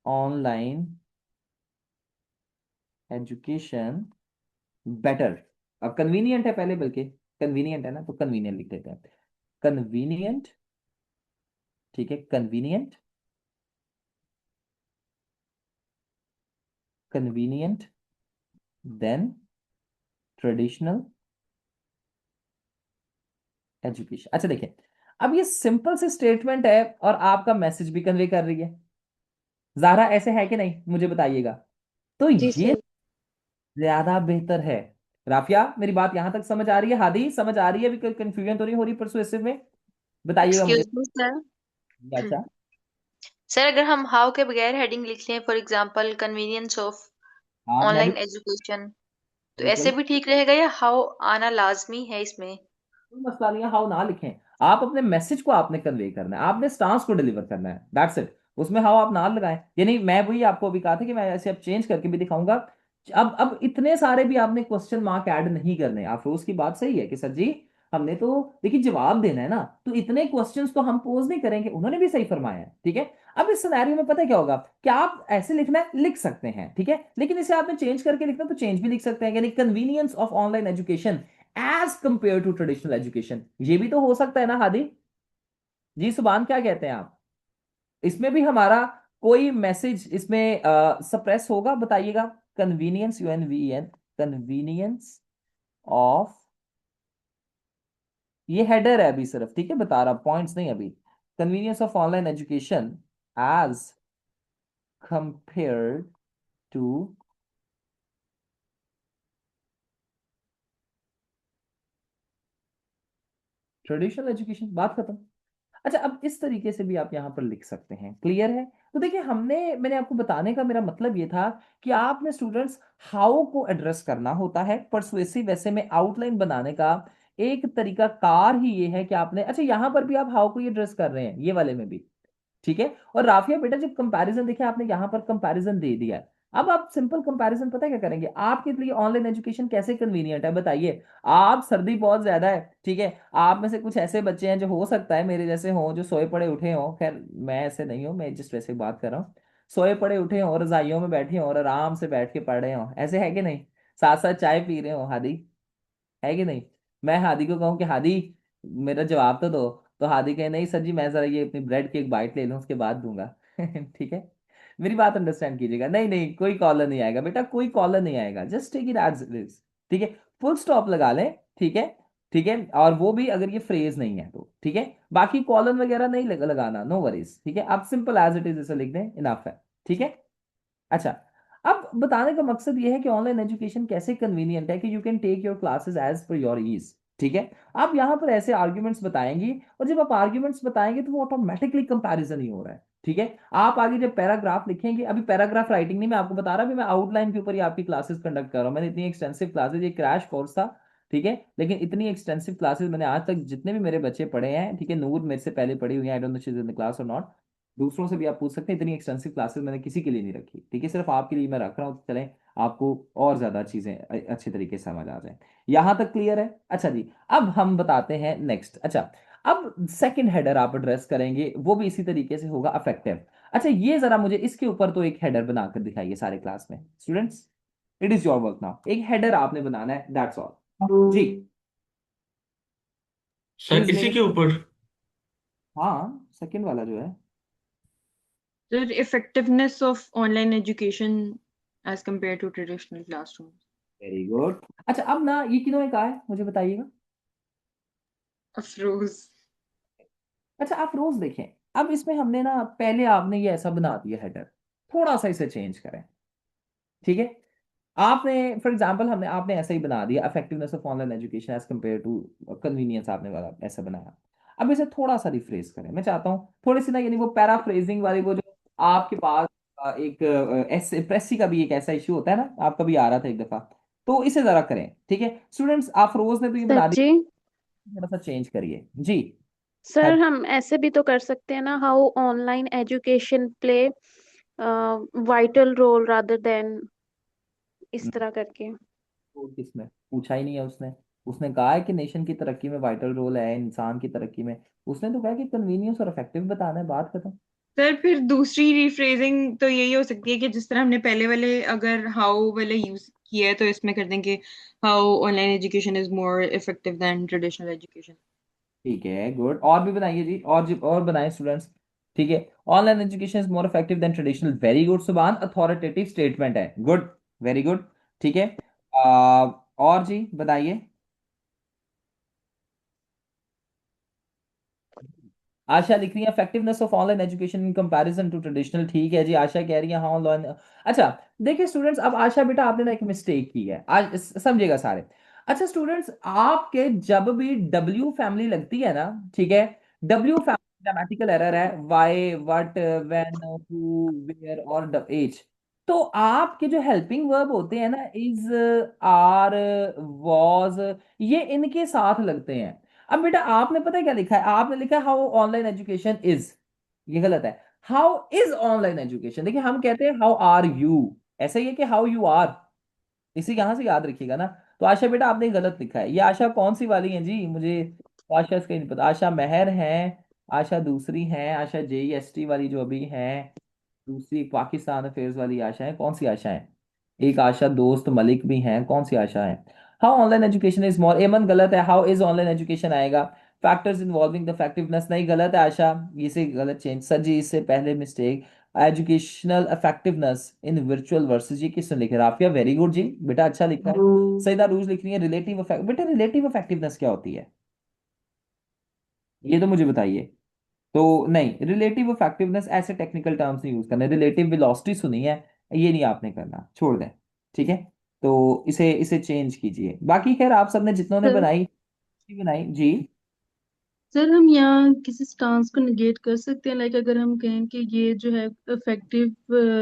online education better. अब कन्वीनियंट है पहले, बल्कि कन्वीनियंट है ना, तो कन्वीनियंट लिख देते हैं। कन्वीनियंट, ठीक है, convenient, convenient then traditional education. अच्छा देखिए, अब ये सिंपल से स्टेटमेंट है और आपका मैसेज भी कन्वे कर रही है। ज़ाहरा ऐसे है कि नहीं, मुझे बताइएगा। तो जी ये सर। ज्यादा बेहतर है। राफिया, मेरी बात यहां तक समझ आ रही है? हादी, समझ आ रही है? अभी कोई कंफ्यूजन तो नहीं हो रही परसुएसिव में? बताइएगा मुझे। Excuse me sir. अच्छा, सर अगर हम हाउ के बगैर हेडिंग लिख लें, फॉर एग्जांपल कन्वीनियंस ऑफ हाँ मैं भी, ऑनलाइन एजुकेशन, तो ऐसे बिल्कुल भी ठीक रहेगा या हाउ आना लाजमी है इसमें? कोई मसला नहीं है, हाउ ना लिखें। आप अपने मैसेज को आपने कन्वे करना है, आपने स्टांस को डिलीवर करना है, दैट्स इट। उसमें हाउ आप ना लगाएं, यानी मैं वही आपको अभी कहा था कि मैं ऐसे अब चेंज करके भी दिखाऊंगा। अब इतने सारे भी आपने क्वेश्चन मार्क ऐड नहीं करने। आप उसकी बात सही है कि सर जी हमने तो देखिए जवाब देना है ना, तो इतने क्वेश्चंस तो हम पोज नहीं करेंगे, उन्होंने भी सही फरमाया है, ठीक है। अब इस सिनेरियो में पता है क्या होगा, कि आप ऐसे लिखना है लिख सकते हैं, ठीक है, लेकिन इसे आपने चेंज करके लिखना है, तो चेंज भी लिख सकते हैं, यानी convenience of online education as compare to traditional education, ये भी तो हो सकता है ना हादी? जी सुभान, क्या कहते हैं आप? इसमें भी हमारा कोई मैसेज इसमें सप्रेस होगा, बताइएगा। कन्वीनियंस, UNVEN, कन्वीनियंस ऑफ, ये हेडर है अभी सिर्फ, ठीक है, बता रहा, पॉइंट्स नहीं अभी। Convenience of online education as compared to traditional education, बात खत्म। अच्छा, अब इस तरीके से भी आप यहां पर लिख सकते हैं, क्लियर है? तो देखिए, मैंने आपको बताने का मेरा मतलब ये था कि आपने स्टूडेंट्स हाउ को एड्रेस करना होता है परसुएसिव वैसे में आउटलाइन बनाने का। एक तरीका कार ही ये है कि आपने, अच्छा यहां पर भी आप हाउ को ही एड्रेस कर रहे हैं, ये वाले में भी, ठीक है। और राफिया बेटा, जब कंपैरिजन देखिए, आपने यहां पर कंपैरिजन दे दिया है। अब आप सिंपल कंपैरिजन पता है क्या करेंगे? आपके लिए ऑनलाइन एजुकेशन कैसे कन्वीनियंट है बताइए। आप, सर्दी बहुत ज्यादा है, ठीक है, आप में से कुछ ऐसे बच्चे हैं जो हो सकता है मेरे जैसे हों, जो सोए पड़े उठे हों, खैर मैं ऐसे नहीं हूं, मैं जस्ट वैसे बात कर रहा हूँ। सोए पड़े उठे हों, रजाइयों में बैठे हों और आराम से बैठ के पढ़ रहे हों, ऐसे है कि नहीं? साथ साथ चाय पी रहे हो हादी, है कि नहीं? मैं हादी को कहूँ कि हादी मेरा जवाब तो दो, तो हादी कहे नहीं सर जी, मैं जरा ये अपनी ब्रेड की एक बाइट ले लूँ उसके बाद दूंगा। ठीक है, मेरी बात अंडरस्टैंड कीजिएगा। नहीं नहीं, कोई कॉलर नहीं आएगा बेटा, कोई कॉलर नहीं आएगा, just take it as it is, ठीक है। फुल स्टॉप लगा लें, ठीक है। ठीक है, और वो भी अगर ये फ्रेज नहीं है तो, ठीक है। बाकी कॉलन वगैरह नहीं लगाना, नो वरीज, ठीक है, आप सिंपल एज इट इज इसे लिख दें, इनफ है, ठीक है। अच्छा, अब बताने का मकसद ये है कि ऑनलाइन एजुकेशन कैसे कन्वीनियंट है कि you can take your classes as per your ease, ठीक है। आप यहाँ पर ऐसे आर्ग्यूमेंट्स बताएंगी, और जब आप आर्ग्यूमेंट्स बताएंगे तो वो ऑटोमेटिकली कंपैरिजन ही हो रहा है, ठीक है। आप आगे जब पैराग्राफ लिखेंगे, अभी पैराग्राफ राइटिंग नहीं, मैं आपको बता रहा, अभी मैं आउटलाइन के ऊपर ही आपकी क्लासेस कंडक्ट कर रहा हूँ। मैंने इतनी एक्सटेंसिव क्लासेस, ये क्रैश कोर्स था, ठीक है, लेकिन इतनी एक्सटेंसिव क्लासेस मैंने आज तक जितने भी मेरे बच्चे पढ़े हैं, ठीक है, नूर मेरे से पहले पढ़ी हुई है, आई don't no she is in the class और नॉट, दूसरों से भी आप पूछ सकते हैं, इतनी एक्सटेंसिव क्लासेस मैंने किसी के लिए नहीं रखी, ठीक है, सिर्फ आपके लिए मैं रख रहा हूँ, तो चलें आपको और ज्यादा चीजें अच्छे तरीके से समझ आ जाए। यहां तक क्लियर है? अच्छा जी, अब हम बताते हैं नेक्स्ट। अच्छा, अब सेकंड हेडर आप एड्रेस करेंगे, वो भी इसी तरीके से होगा, अफेक्टिव। अच्छा, ये जरा मुझे इसके ऊपर तो एक हेडर बनाकर दिखाइए सारे क्लास में students, it is your work now, एक हेडर आपने बनाना है, दैट्स ऑल जी। सर प्लीज इसी मेक के इट, ऊपर। हाँ सेकंड वाला जो है। Sir, effectiveness of online education as compared to traditional classrooms. Very good. अच्छा, अब ना ये किन्होंने कहा है मुझे बताइएगा। Afroz. अच्छा, आप रोज देखें, अब इसमें हमने ना पहले आपने ये ऐसा बना दिया हेडर, थोड़ा सा इसे चेंज करें, ठीक है। आपने फॉर एग्जांपल हमने आपने ऐसा ही बना दिया, effectiveness of online education as compare to convenience, आपने वाला ऐसा बनाया। अब इसे थोड़ा सा रिफ्रेश करें, मैं चाहता हूँ थोड़ी सी ना, यानी वो पैराफ्रेजिंग वाली, वो जो आपके पास एक ऐसे प्रेसी का भी एक ऐसा इश्यू होता है ना, आपका भी आ रहा था एक दफा, तो इसे जरा करें, ठीक है स्टूडेंट्स। आप रोज ने तो ये सर बना जी, दिया, थोड़ा सा चेंज करिए जी। सर हम ऐसे भी तो कर सकते हैं ना, how online education play vital role rather than, इस तरह करके। तो किसने पूछा ही नहीं है उसने, उसने कहा है कि नेशन की तरक्की में वाइटल रोल है, इंसान की तरक्की में, उसने तो कहा कि कन्वीनियंस और इफेक्टिव बताना है, बात खत्म। सर फिर दूसरी रिफ्रेजिंग तो यही हो सकती है कि जिस तरह हमने पहले वाले अगर हाउ वाले यूज किया है तो इसमें कर दें कि how online education is more effective than traditional education. ठीक है, गुड, और भी बनाइए जी, और जी और बनाए स्टूडेंट्स, ठीक है। Online education is more effective than traditional, very good Subhan, authoritative statement है, गुड, वेरी गुड, ठीक है। और जी बताइए। आशा लिख रही है effectiveness of online education in comparison to traditional, ठीक है जी, आशा कह रही है हाँ ऑनलाइन। अच्छा, देखिए स्टूडेंट्स, अब आशा बेटा आपने ना एक मिस्टेक की है आज, समझिएगा सारे। अच्छा स्टूडेंट्स, आपके जब भी डब्ल्यू फैमिली लगती है ना, ठीक है, डब्ल्यू फैमिली ग्रामेटिकल एरर है, why, what, when, who, where और एज, तो आपके जो हेल्पिंग वर्ब होते हैं ना, इज, आर, वॉज, ये इनके साथ लगते हैं। अब बेटा आपने पता है क्या लिखा है, आपने लिखा है हाउ ऑनलाइन एजुकेशन इज, ये गलत है। हाउ इज ऑनलाइन एजुकेशन, देखिए हम कहते हैं हाउ आर यू, ऐसा ही है कि हाउ यू आर, इसी यहां से याद रखिएगा ना। तो आशा बेटा आपने गलत लिखा है, ये आशा कौन सी वाली है जी, मुझे तो आशा इसका ही नहीं पता, आशा मेहर है, आशा दूसरी है, आशा JEST वाली जो अभी है, दूसरी पाकिस्तान अफेयर्स वाली आशा है, कौन सी आशा है, एक आशा दोस्त मलिक भी हैं, कौन सी आशा है। हाउ ऑनलाइन एजुकेशन इज मोर, एमन गलत है, हाउ इज ऑनलाइन एजुकेशन आएगा। फैक्टर्स इन्वॉल्विंग द इफेक्टिवनेस नहीं, गलत है आशा, ये से गलत चेंज सर जी, इससे पहले मिस्टेक, एजुकेशनल इफेक्टिवनेस इन वर्चुअल वर्सेस, ये किसने लिखा है, राफिया, वेरी गुड जी बेटा, अच्छा लिखा है। सईदा रूज लिख रही है रिलेटिव इफेक्ट, बेटा रिलेटिव इफेक्टिवनेस क्या होती है, ये तो मुझे बताइए। तो नहीं, रिलेटिव इफेक्टिवनेस ऐसे टेक्निकल टर्म्स नहीं यूज करने, रिलेटिव वेलोसिटी सुनी है, ये नहीं आपने करना, छोड़ दें, ठीक है। तो इसे इसे चेंज कीजिए, बाकी खैर आप सबने जितनों ने सर बनाई बनाई जी। सर हम यहाँ किसी स्टांस को निगेट कर सकते हैं, लाइक अगर हम कहें कि ये जो है इफेक्टिव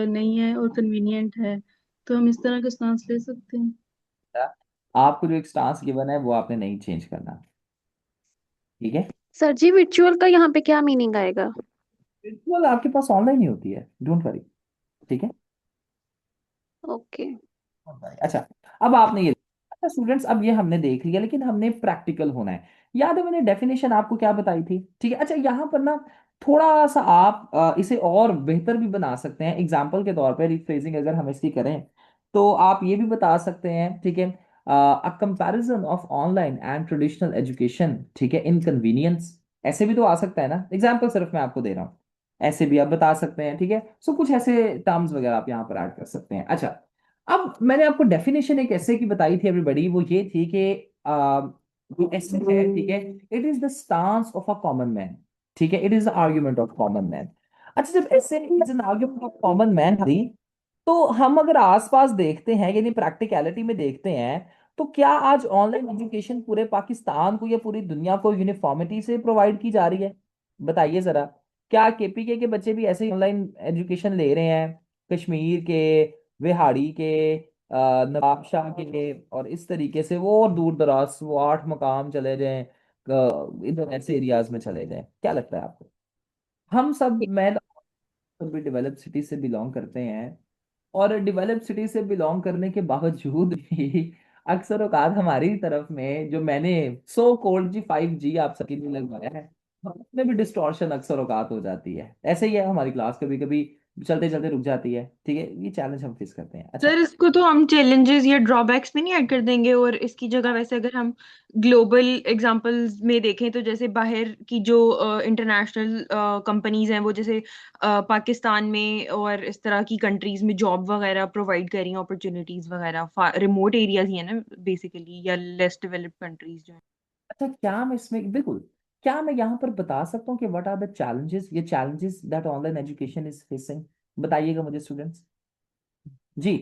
नहीं है और कन्वीनियंट है, तो हम इस तरह का स्टांस ले सकते हैं। आपको जो एक स्टांस गिवन है वो आपने नहीं चेंज करना, ठीक है। सर जी, विर्चुअल का यहाँ पे क्या मीनिंग आएगा? बिल्कुल आपके पास ऑनलाइन ही होती है, डोंट वरी, ठीक है। ओके। अच्छा, अब आपने ये, अच्छा स्टूडेंट्स, अब ये हमने देख लिया, लेकिन हमने प्रैक्टिकल होना है। याद है मैंने डेफिनेशन आपको क्या बताई थी, ठीक है। अच्छा, यहाँ पर ना थोड़ा सा आप इसे और बेहतर भी बना सकते हैं, एग्जाम्पल के तौर पे रिफ्रेजिंग अगर हम इसकी करें, तो आप ये भी बता सकते हैं, ठीक है, a comparison of online and traditional education, ठीक है, इनकन्वीनियंस, ऐसे भी तो आ सकता है ना, एग्जाम्पल सिर्फ मैं आपको दे रहा हूँ, ऐसे भी आप बता सकते हैं, ठीक है। सो कुछ ऐसे टर्म्स वगैरह आप यहाँ पर ऐड कर सकते हैं। अच्छा, अब मैंने आपको डेफिनेशन एक ऐसे की बताई थी एवरीबॉडी, वो ये थी कि जो ऐसे है, ठीक है, it is the stance of a common man, ठीक है, it is the argument of common man. अच्छा, जब ऐसे is an argument of common man, तो हम अगर आसपास देखते हैं, यानी प्रैक्टिकलिटी में देखते हैं, तो क्या आज ऑनलाइन एजुकेशन पूरे पाकिस्तान को या पूरी दुनिया को यूनिफॉर्मिटी से प्रोवाइड की जा रही है? बताइए जरा। क्या केपीके के बच्चे भी ऐसे ही ऑनलाइन एजुकेशन ले रहे हैं? कश्मीर के, बिहाड़ी के, नवाबशाह के, और इस तरीके से वो और दूर दराज वो 8 मकाम चले जाएं, इधर ऐसे एरियाज में चले जाएं, क्या लगता है आपको? हम सब, मैं तो भी डेवलप सिटी से बिलोंग करते हैं, और डेवलप सिटी से बिलोंग करने के बावजूद भी अक्सर औकात हमारी तरफ में, जो मैंने सो कोल्ड जी 5G आप सबके लिए लगवाया है, उसमें भी डिस्टॉर्शन अक्सर औकात हो जाती है। ऐसे ही है, हमारी क्लास कभी कभी चलते चलते रुक जाती है, ठीक है, ये चैलेंज हम फेस करते हैं। अच्छा। सर इसको तो हम चैलेंजेस या ड्रॉबैक्स में नहीं ऐड कर देंगे, और इसकी जगह वैसे अगर हम ग्लोबल एग्जांपल्स में देखें तो जैसे बाहर की जो इंटरनेशनल कंपनीज हैं वो जैसे पाकिस्तान में और इस तरह की कंट्रीज में जॉब वगैरह प्रोवाइड कर रही हैं, अपॉर्चुनिटीज वगैरह रिमोट एरियाज ही है ना बेसिकली, या लेस डेवलप्ड कंट्रीज जो हैं। अच्छा, क्या मैं इसमें बिल्कुल, क्या मैं यहाँ पर बता सकता हूँ कि व्हाट आर द चैलेंजेस, ये challenges that online education is facing? बताइएगा मुझे स्टूडेंट्स जी,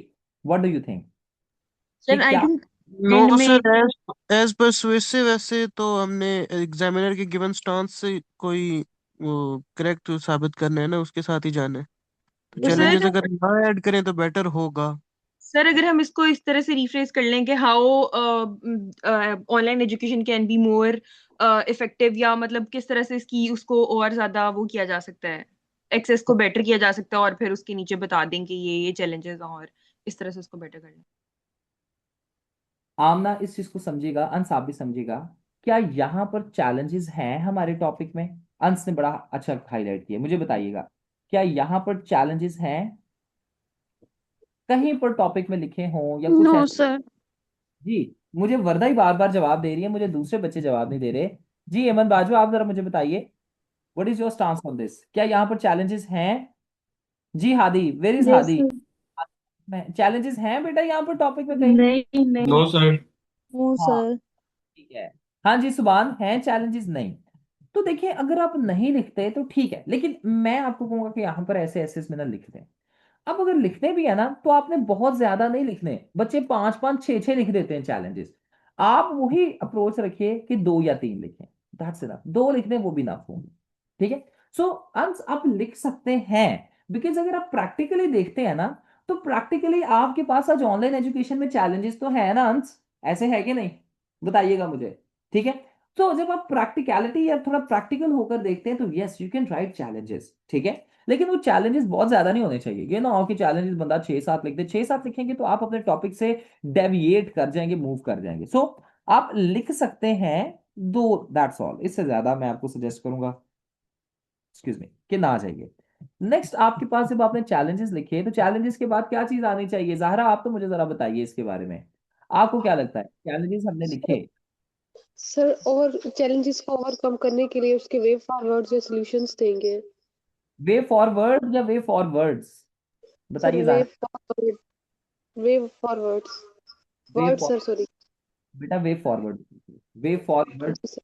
व्हाट डू यू थिंक कि सर आई क्या? थिंक नो एंड में सर, एज परसुएसिव ऐसे तो हमने एग्जामिनर के गिवन स्टांस से कोई वो करेक्ट साबित करना है ना, उसके साथ ही जाना है। तो तो चैलेंजेस सर, अगर ना ऐड करें तो बेटर होगा। अगर हम इसको इस तरह से रिफ्रेज कर लें कि how online education can be more effective, या मतलब किस तरह से इसकी उसको और ज्यादा वो किया जा सकता है, एक्सेस को बेटर किया जा सकता है, और फिर उसके नीचे बता दें कि ये चैलेंजेस हैं, और इस तरह से उसको बेटर कर लें। आमना इस चीज को समझेगा, अंश आप भी समझेगा। क्या यहाँ पर चैलेंजेस हैं हमारे टॉपिक में? अंश ने बड़ा अच्छा हाईलाइट किया, मुझे बताइएगा, क्या यहाँ पर चैलेंजेस हैं कहीं पर टॉपिक में लिखे हों या कुछ नो ऐसे? सर। जी, मुझे वर्दा ही बार बार जवाब दे रही है, मुझे दूसरे बच्चे जवाब नहीं दे रहे। जी अमन बाजवा, आप जरा मुझे बताइए, what is your stance on this? क्या यहाँ पर चैलेंजेस हैं? जी Hadi, where is yes Hadi? Sir. Challenges हैं बेटा यहाँ पर टॉपिक में कहीं? नहीं नहीं। No sir. नो हाँ, सर। ठीक है। हाँ जी सुभान, है चैलेंजेस? नहीं। तो देखिए, अगर आप नहीं लिखते तो ठीक है, लेकिन मैं आपको कहूंगा कि यहाँ पर ऐसे ऐसे इसमें ना लिख दें। अब अगर लिखने भी है ना, तो आपने बहुत ज्यादा नहीं लिखने, बच्चे 5 5 6 6 लिख देते हैं चैलेंजेस। आप वही अप्रोच रखिए कि 2 या 3 लिखें, दैट्स इनफ। 2 लिखने वो भी ना होंगे, ठीक है। सो अंश आप लिख सकते हैं, बिकॉज अगर आप प्रैक्टिकली देखते हैं ना, तो प्रैक्टिकली आपके पास आज ऑनलाइन एजुकेशन में चैलेंजेस तो है ना अंश, ऐसे है कि नहीं? बताइएगा मुझे, ठीक है। तो जब आप प्रैक्टिकलिटी या थोड़ा प्रैक्टिकल होकर देखते हैं, तो yes you can right challenges, ठीक है। लेकिन वो चैलेंजेस बहुत ज्यादा नहीं होने चाहिए, ये ना हो कि चैलेंजेस बंदा 6 7 लिख दे। 6 7 लिखेंगे तो आप अपने टॉपिक से डेविएट कर जाएंगे, मूव कर जाएंगे। सो आप लिख सकते हैं 2, दैट्स ऑल। इससे ज्यादा मैं आपको सजेस्ट करूंगा, एक्सक्यूज मी, कि ना जाइए। नेक्स्ट, आपके पास जब आपने चैलेंजेस लिखे, तो चैलेंजेस के बाद क्या चीज आनी चाहिए? ज़ाहरा, आप तो मुझे जरा बताइए इसके बारे में, आपको क्या लगता है? चैलेंजेस हमने सर लिखे, सर और चैलेंजेस को ओवरकम करने के लिए उसके वे फॉरवर्ड्स या सॉल्यूशंस देंगे। वे फॉरवर्ड या वे फॉरवर्ड्स? सर बताइए ज़ाहरा। वे फॉरवर्ड्स वे वर्ड सर सॉरी। बेटा वे फॉरवर्ड, वे फॉरवर्ड, जी सर।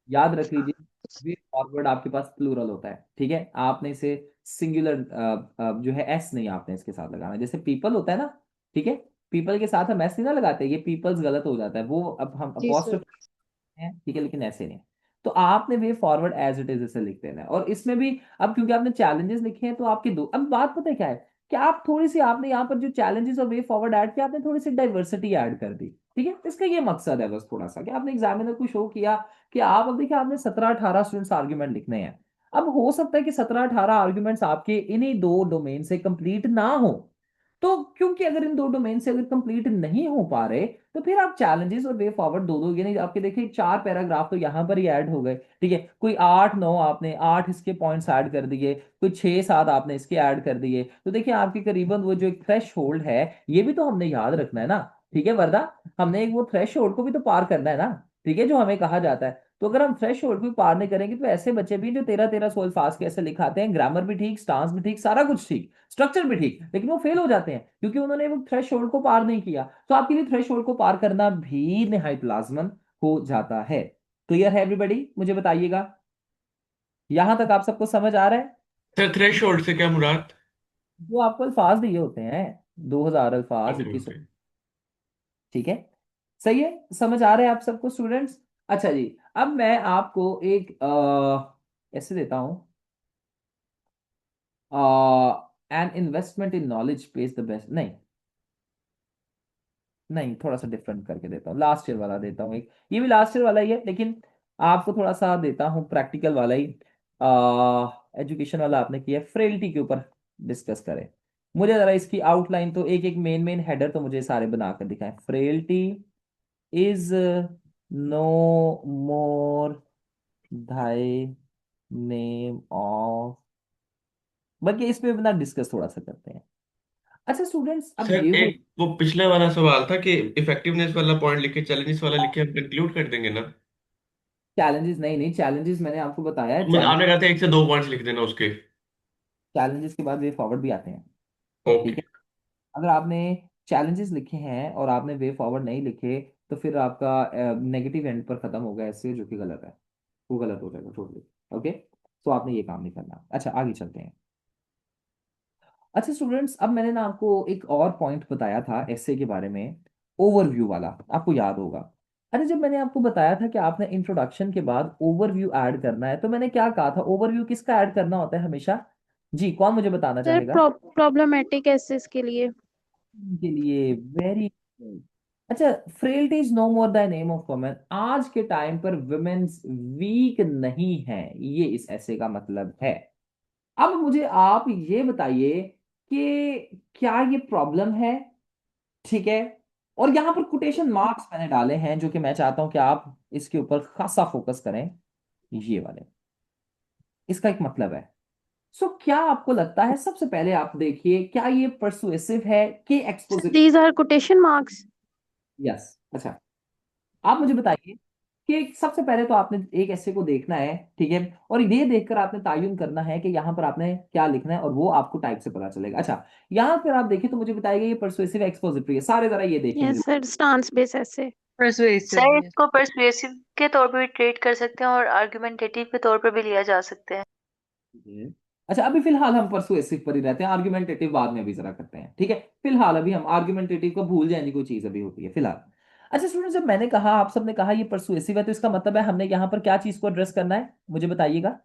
याद रख लीजिए। वे फॉरवर्ड आपके पास प्लूरल होता है, ठीक है, आपने इसे सिंगुलर जो है एस नहीं आपने इसके साथ लगाना, जैसे पीपल होता है ना, ठीक है, पीपल के साथ हम एस नहीं ना लगाते, ये पीपल्स गलत हो जाता है वो, अब हम जी सर। अपोस्ट्रोफ है, ठीक है, लेकिन ऐसे नहीं। तो आपने way forward as it is इसे लिख देना है, और इसमें भी अब क्योंकि आपने चैलेंजेस लिखे हैं, तो आपके दो, अब बात पता है क्या है, कि आप थोड़ी सी, आपने यहाँ पर जो चैलेंजेस और वे फॉरवर्ड ऐड किया, आपने थोड़ी सी डाइवर्सिटी ऐड कर दी, ठीक है। इसका ये मकसद है बस थोड़ा सा, कि आपने एग्जामिनर को शो किया कि आप, अब देखिए, आपने 17 18 स्टूडेंट्स आर्ग्यूमेंट लिखने हैं। अब हो सकता है कि 17 18 आर्ग्यूमेंट्स आपके इन्हीं 2 डोमेन से कंप्लीट ना हो, तो क्योंकि अगर इन 2 डोमेन से अगर कंप्लीट नहीं हो पा रहे, तो फिर आप चैलेंजेस और वे फॉरवर्ड दो दो, यानी आपके देखिए 4 पैराग्राफ तो यहाँ पर ही ऐड हो गए, ठीक है। कोई 8 9 आपने 8 इसके पॉइंट्स ऐड कर दिए, कोई 6 7 आपने इसके ऐड कर दिए, तो देखिए आपके करीबन वो जो एक थ्रेश होल्ड है, ये भी तो हमने याद रखना है ना, ठीक है वर्दा, हमने एक वो थ्रेश होल्ड को भी तो पार करना है ना, ठीक है, जो हमें कहा जाता है। तो अगर हम थ्रेश होल्ड को भी पार नहीं करेंगे, तो ऐसे बच्चे भी जो 13 13 अल्फाज के ऐसे लिखाते हैं, ग्रामर भी ठीक, स्टांस भी ठीक, सारा कुछ ठीक, स्ट्रक्चर भी ठीक, लेकिन वो फेल हो जाते हैं क्योंकि उन्होंने वो थ्रेश होल्ड को पार नहीं किया। तो आपके लिए थ्रेश होल्ड को पार करना भी निहायत लाजमन हो जाता है। क्लियर है एवरीबॉडी? मुझे बताइएगा, यहां तक आप सबको समझ आ रहा है? सर थ्रेशोल्ड से क्या मुराद? जो आपको अल्फाज दिए होते हैं, 2000 अल्फाज, ओके 21। ओके। ठीक है, सही है, समझ आ रहा है आप सबको स्टूडेंट्स? अच्छा जी, अब मैं आपको एक ऐसे देता हूं, N investment in knowledge page the best, नहीं नहीं, थोड़ा सा डिफरेंट करके देता हूँ, लास्ट ईयर वाला देता हूँ एक, ये भी लास्ट ईयर वाला ही है, लेकिन आपको थोड़ा सा देता हूँ प्रैक्टिकल वाला ही। एजुकेशन वाला आपने किया, फ्रेलिटी के ऊपर डिस्कस करें। मुझे जरा इसकी आउटलाइन तो एक एक मेन मेन हेडर तो मुझे सारे बनाकर दिखाएं। फ्रेलिटी इज नो मोर धाई नेम ऑफ, बल्कि इस पे अपना डिस्कस थोड़ा सा करते हैं। अच्छा स्टूडेंट्स, अब सर ये हो, एक वो पिछले वाला सवाल था कि इफेक्टिवनेस वाला पॉइंट लिख के चैलेंजेस वाला लिख के हम कंक्लूड कर देंगे ना? चैलेंजेस नहीं नहीं, चैलेंजेस मैंने आपको बताया है, मतलब आपने कहा था 1 से 2 पॉइंट्स लिख देना उसके। चैलेंजेस के बाद वे फॉरवर्ड भी आते हैं। ठीक ओके। है, अगर आपने चैलेंजेस लिखे हैं और आपने वे फॉरवर्ड नहीं लिखे, तो फिर आपका नेगेटिव एंड पर खत्म होगा ऐसे, जो कि गलत है, वो गलत हो जाएगा टोटली। ओके, तो आपने ये काम नहीं करना। अच्छा आगे चलते हैं। अच्छा स्टूडेंट्स, अब मैंने ना आपको एक और पॉइंट बताया था ऐसे के बारे में, ओवरव्यू वाला, आपको याद होगा। अरे जब मैंने आपको बताया था कि आपने इंट्रोडक्शन के बाद ओवरव्यू ऐड करना है, तो मैंने क्या कहा था, ओवरव्यू किसका ऐड करना होता है हमेशा? जी, कौन मुझे बताना सर चाहेगा? प्रॉब्लमेटिक एसेस के लिए। के लिए, वेरी गुड। अच्छा, frailty is no more the name of women, आज के टाइम पर वुमेन्स वीक नहीं है, ये इस ऐसे का मतलब है। अब मुझे आप ये बताइए कि क्या ये प्रॉब्लम है? ठीक है, और यहां पर कोटेशन मार्क्स मैंने डाले हैं, जो कि मैं चाहता हूं कि आप इसके ऊपर खासा फोकस करें, ये वाले, इसका एक मतलब है। सो क्या आपको लगता है, सबसे पहले आप देखिए, क्या ये परसुएसिव है कि sir exposit? These are quotation marks. Yes. अच्छा, आप मुझे बताइए कि सबसे पहले तो आपने एक ऐसे को देखना है, ठीक है, और ये देखकर आपने तायुन करना है कि यहाँ पर आपने क्या लिखना है, और वो आपको टाइप से पता चलेगा। अच्छा, यहाँ पर आप देखिए तो मुझे बताइएगा ये परसुएसिव एक्सपोजिटरी है, सारे जरा ये देखिए यस मुझे। सर, स्टांस बेस ऐसे। Persuasive, sir yes. इसको पर्सुएसिव के तौर पर भी ट्रीट कर सकते हैं और आर्गुमेंटेटिव के तौर पर भी लिया जा सकता है। हम्म। अच्छा, अभी फिलहाल हम परसुएसिव पर ही रहते हैं, आर्गुमेंटेटिव बाद में भी जरा करते हैं, ठीक है। फिलहाल अभी हम आर्गुमेंटेटिव को भूल जाएंगे, कोई चीज अभी होती है फिलहाल। अच्छा स्टूडेंट, जब मैंने कहा, आप सबने कहा ये परसुएसिव है, तो इसका मतलब है हमने यहाँ पर क्या चीज को एड्रेस करना है, मुझे बताइएगा।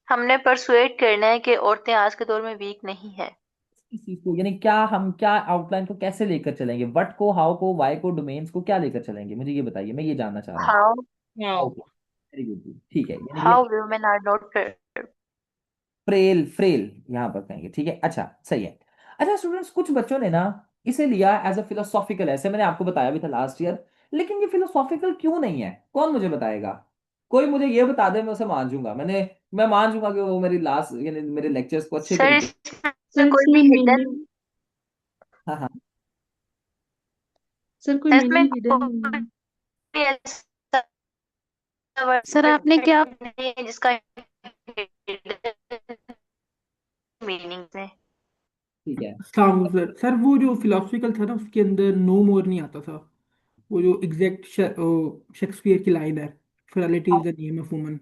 हमने परसुएट करना है कि औरतें आज के दौर में वीक नहीं है। इस चीज को, यानी क्या हम क्या आउटलाइन को कैसे लेकर चलेंगे, व्हाट को, हाउ को, वाई को, डोमेन्स को क्या लेकर चलेंगे, मुझे ये बताइए, मैं ये जानना चाह रहा हूँ। How wow. Okay, very good, ठीक है, यानी ये how women are not. Frail, frail यहाँ पर कहेंगे, ठीक है, अच्छा सही है। अच्छा स्टूडेंट्स, कुछ बच्चों ने ना इसे लिया एज अ फिलोसॉफिकल, ऐसे मैंने आपको बताया भी था लास्ट ईयर, लेकिन ये फिलोसॉफिकल क्यों नहीं है, कौन मुझे बताएगा? कोई मुझे ये बता दे, मैं उसे मान जूंगा, मैं मान जूंगा कि वो मेरी लास्ट, यानी मेरे लेक्चर्स को अच्छे सर तरीके। इसमें सर कोई इसमें भी हिडन, मीनिंग, हाँ हाँ, सर कोई इसमें मीनिंग हिडन नहीं है। कोई ऐसा सर वर्ड आपने क्या नहीं है जिसका मीनिंग है। ठीक है। हाँ सर, वो जो फिलोसफिकल था ना, उसके अंदर नो मोर नहीं आता था। वो जो एग्जैक्ट शेक्सपियर की लाइन है, फिरलिटी इज अब द नेम ऑफ वुमन,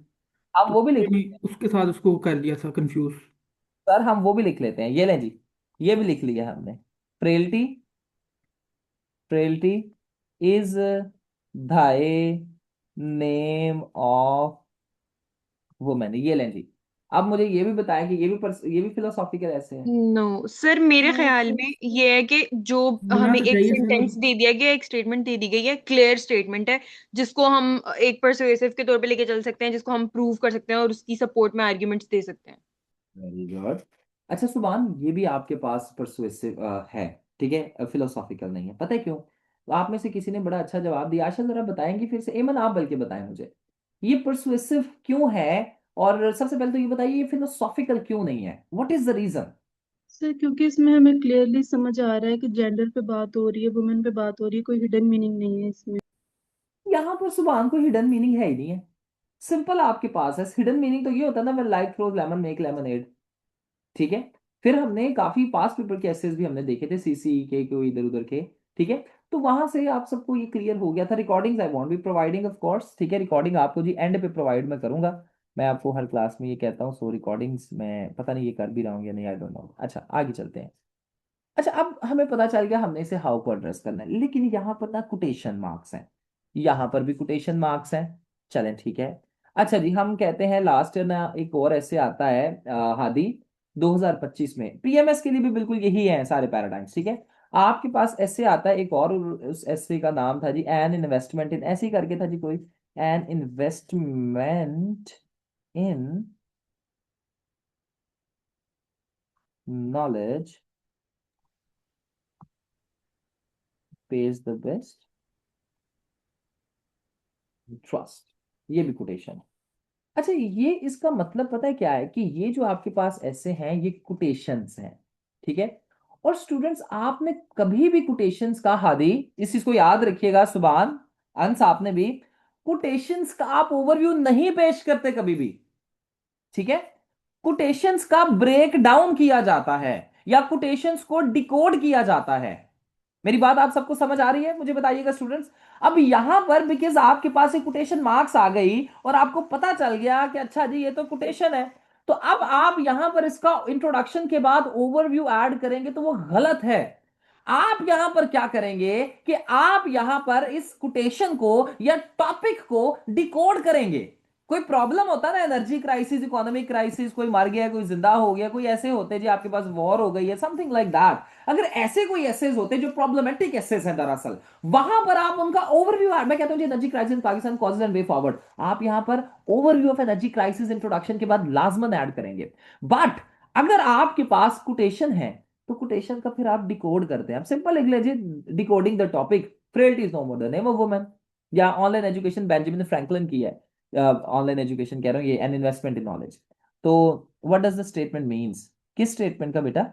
अब तो वो भी लिख, मैंने उसके साथ उसको कर दिया था कंफ्यूज। सर हम वो भी लिख लेते हैं, ये लें जी, ये भी लिख लिया हमने। Frailty, frailty is thy name of women, ये लें जी। अब मुझे ये भी बताया कि ये भी फिलोसॉफिकल ऐसे है। नो सर, मेरे नो ख्याल सर, में ये है कि जो होना हमें तो एक चाहिए सर सेंटेंस अब। दे दिया गया, एक स्टेटमेंट दे दी गई है, क्लियर स्टेटमेंट है, जिसको हम एक परसुएसिव के तौर पे लेके चल सकते हैं, जिसको हम प्रूव कर सकते हैं और उसकी सपोर्ट में आर्ग्यूमेंट्स दे सकते हैं। Very good. अच्छा सुभान, ये भी आपके पास परसुएसिव है, ठीक है, फिलोसॉफिकल नहीं है, पता है क्यों? तो आप में से किसी ने बड़ा अच्छा जवाब दिया, आशा जरा बताएंगे फिर से, एमन आप बल्कि बताएं मुझे, ये परसुएसिव क्यों है, और सबसे पहले तो ये बताइए ये फिलोसॉफिकल क्यों नहीं है, what is the reason? Sir क्योंकि इसमें हमें क्लियरली समझ आ रहा है कि जेंडर पे बात हो रही है, वुमेन पे बात हो रही है, कोई हिडन मीनिंग नहीं है इसमें। यहाँ पर सुभान को हिडन मीनिंग है ही नहीं है, सिंपल आपके पास है। हिडन मीनिंग तो ये होता है ना, मैं like throws lemon make lemonade, ठीक है। फिर हमने काफी पास पेपर के एसेस भी हमने देखे थे, सीसी के कोई इधर उधर के, ठीक है। तो वहां से आप सबको ये क्लियर हो गया था। Recordings I want be providing of course, ठीक है, रिकॉर्डिंग आपको जी एंड पे प्रोवाइड मैं करूंगा। मैं आपको हर क्लास में ये कहता हूँ, सो रिकॉर्डिंग्स मैं पता नहीं ये कर भी रहा हूँ या नहीं, आई डोंट नो। अच्छा आगे चलते हैं। अच्छा अब हमें पता चल गया हमने इसे हाउ को एड्रेस करना है, लेकिन यहाँ पर ना कोटेशन मार्क्स हैं, यहाँ पर भी कोटेशन मार्क्स हैं। चलें ठीक है। अच्छा जी, हम कहते हैं लास्ट ना एक और ऐसे आता है हादी 2025 में, पीएमएस के लिए भी बिल्कुल यही है सारे पैराडाइम्स, ठीक है। आपके पास ऐसे आता है एक और, उस ऐसे का नाम था जी एन इन्वेस्टमेंट इन, ऐसे ही करके था जी कोई, N investment in knowledge pays the best trust, ये भी कोटेशन है। अच्छा ये इसका मतलब पता है क्या है, कि ये जो आपके पास ऐसे हैं ये कोटेशंस हैं, ठीक है। और स्टूडेंट्स आपने कभी भी कोटेशंस का, हादी इस चीज को याद रखिएगा, सुभान अंस आपने भी, कोटेशंस का आप ओवरव्यू नहीं पेश करते कभी भी, ठीक है। कोटेशंस का ब्रेक डाउन किया जाता है या कोटेशंस को डिकोड किया जाता है। मेरी बात आप सबको समझ आ रही है, मुझे बताइएगा स्टूडेंट्स। अब यहां पर बिकॉज आपके पास एक कोटेशन मार्क्स आ गई और आपको पता चल गया कि अच्छा जी ये तो कोटेशन है, तो अब आप यहां पर इसका इंट्रोडक्शन के बाद ओवरव्यू ऐड करेंगे तो वो गलत है। आप यहां पर क्या करेंगे कि आप यहां पर इस कोटेशन को या टॉपिक को डिकोड करेंगे। कोई प्रॉब्लम होता ना, एनर्जी क्राइसिस, इकोनॉमिक क्राइसिस, कोई मर गया, कोई जिंदा हो गया, कोई ऐसे होते जी आपके पास वॉर हो गई है, समथिंग लाइक दैट। अगर ऐसे कोई एसेज होते जो प्रॉब्लमेटिक एसेज हैं दरअसल, वहां पर आप उनका ओवरव्यू, मैं कहता हूं energy crisis Pakistan causes and way forward, आप यहां पर overview of energy crisis introduction के बाद लाजमन ऐड करेंगे। बट अगर आपके पास कोटेशन है तो कोटेशन का फिर आप डिकोड करते हैं, आप सिंपल लिख लीजिए decoding the topic, frailty is no more the name of woman, या ऑनलाइन एजुकेशन बेंजामिन फ्रैंकलिन की है, ऑनलाइन एजुकेशन कह रहा हूँ ये, एन इन्वेस्टमेंट इन नॉलेज। तो what does the statement means, किस स्टेटमेंट का बेटा,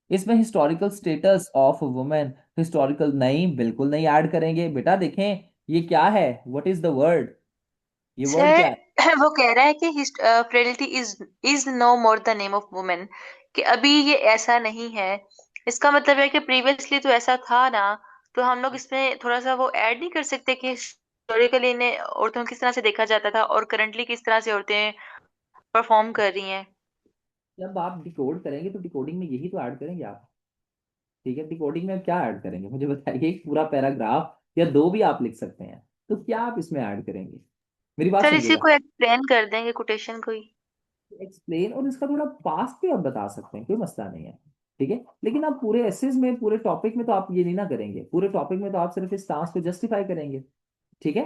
इसमें historical status of women, historical नहीं, बिल्कुल नहीं ऐड करेंगे बेटा। देखें ये क्या है, व्हाट इज द वर्ड, ये वर्ड क्या सर है। वो कह रहा है कि frailty is no more the name of women, कि अभी ये ऐसा नहीं है। इसका मतलब है कि प्रीवियसली तो ऐसा था ना, तो हम लोग इसमें थोड़ा सा वो ऐड नहीं कर सकते कि हिस्टोरिकली इन्हें औरतों को किस तरह से देखा जाता था और करंटली किस तरह से औरतें परफॉर्म कर रही हैं। जब आप डिकोड करेंगे तो डिकोडिंग में यही तो ऐड करेंगे आप, ठीक है। डिकोडिंग में क्या ऐड करेंगे मुझे बताइए, एक पूरा पैराग्राफ या दो भी आप लिख सकते हैं, तो क्या आप इसमें ऐड करेंगे, मेरी बात सर इसी समझिएगा। को एक्सप्लेन कर देंगे कोटेशन को ही। एक्सप्लेन और इसका थोड़ा पास्ट भी आप बता सकते हैं, कोई मसला नहीं है, ठीक है। लेकिन आप पूरे एसेज में, पूरे टॉपिक में तो आप ये नहीं ना करेंगे, पूरे टॉपिक में तो आप सिर्फ इस टास्क को जस्टिफाई करेंगे, ठीक है।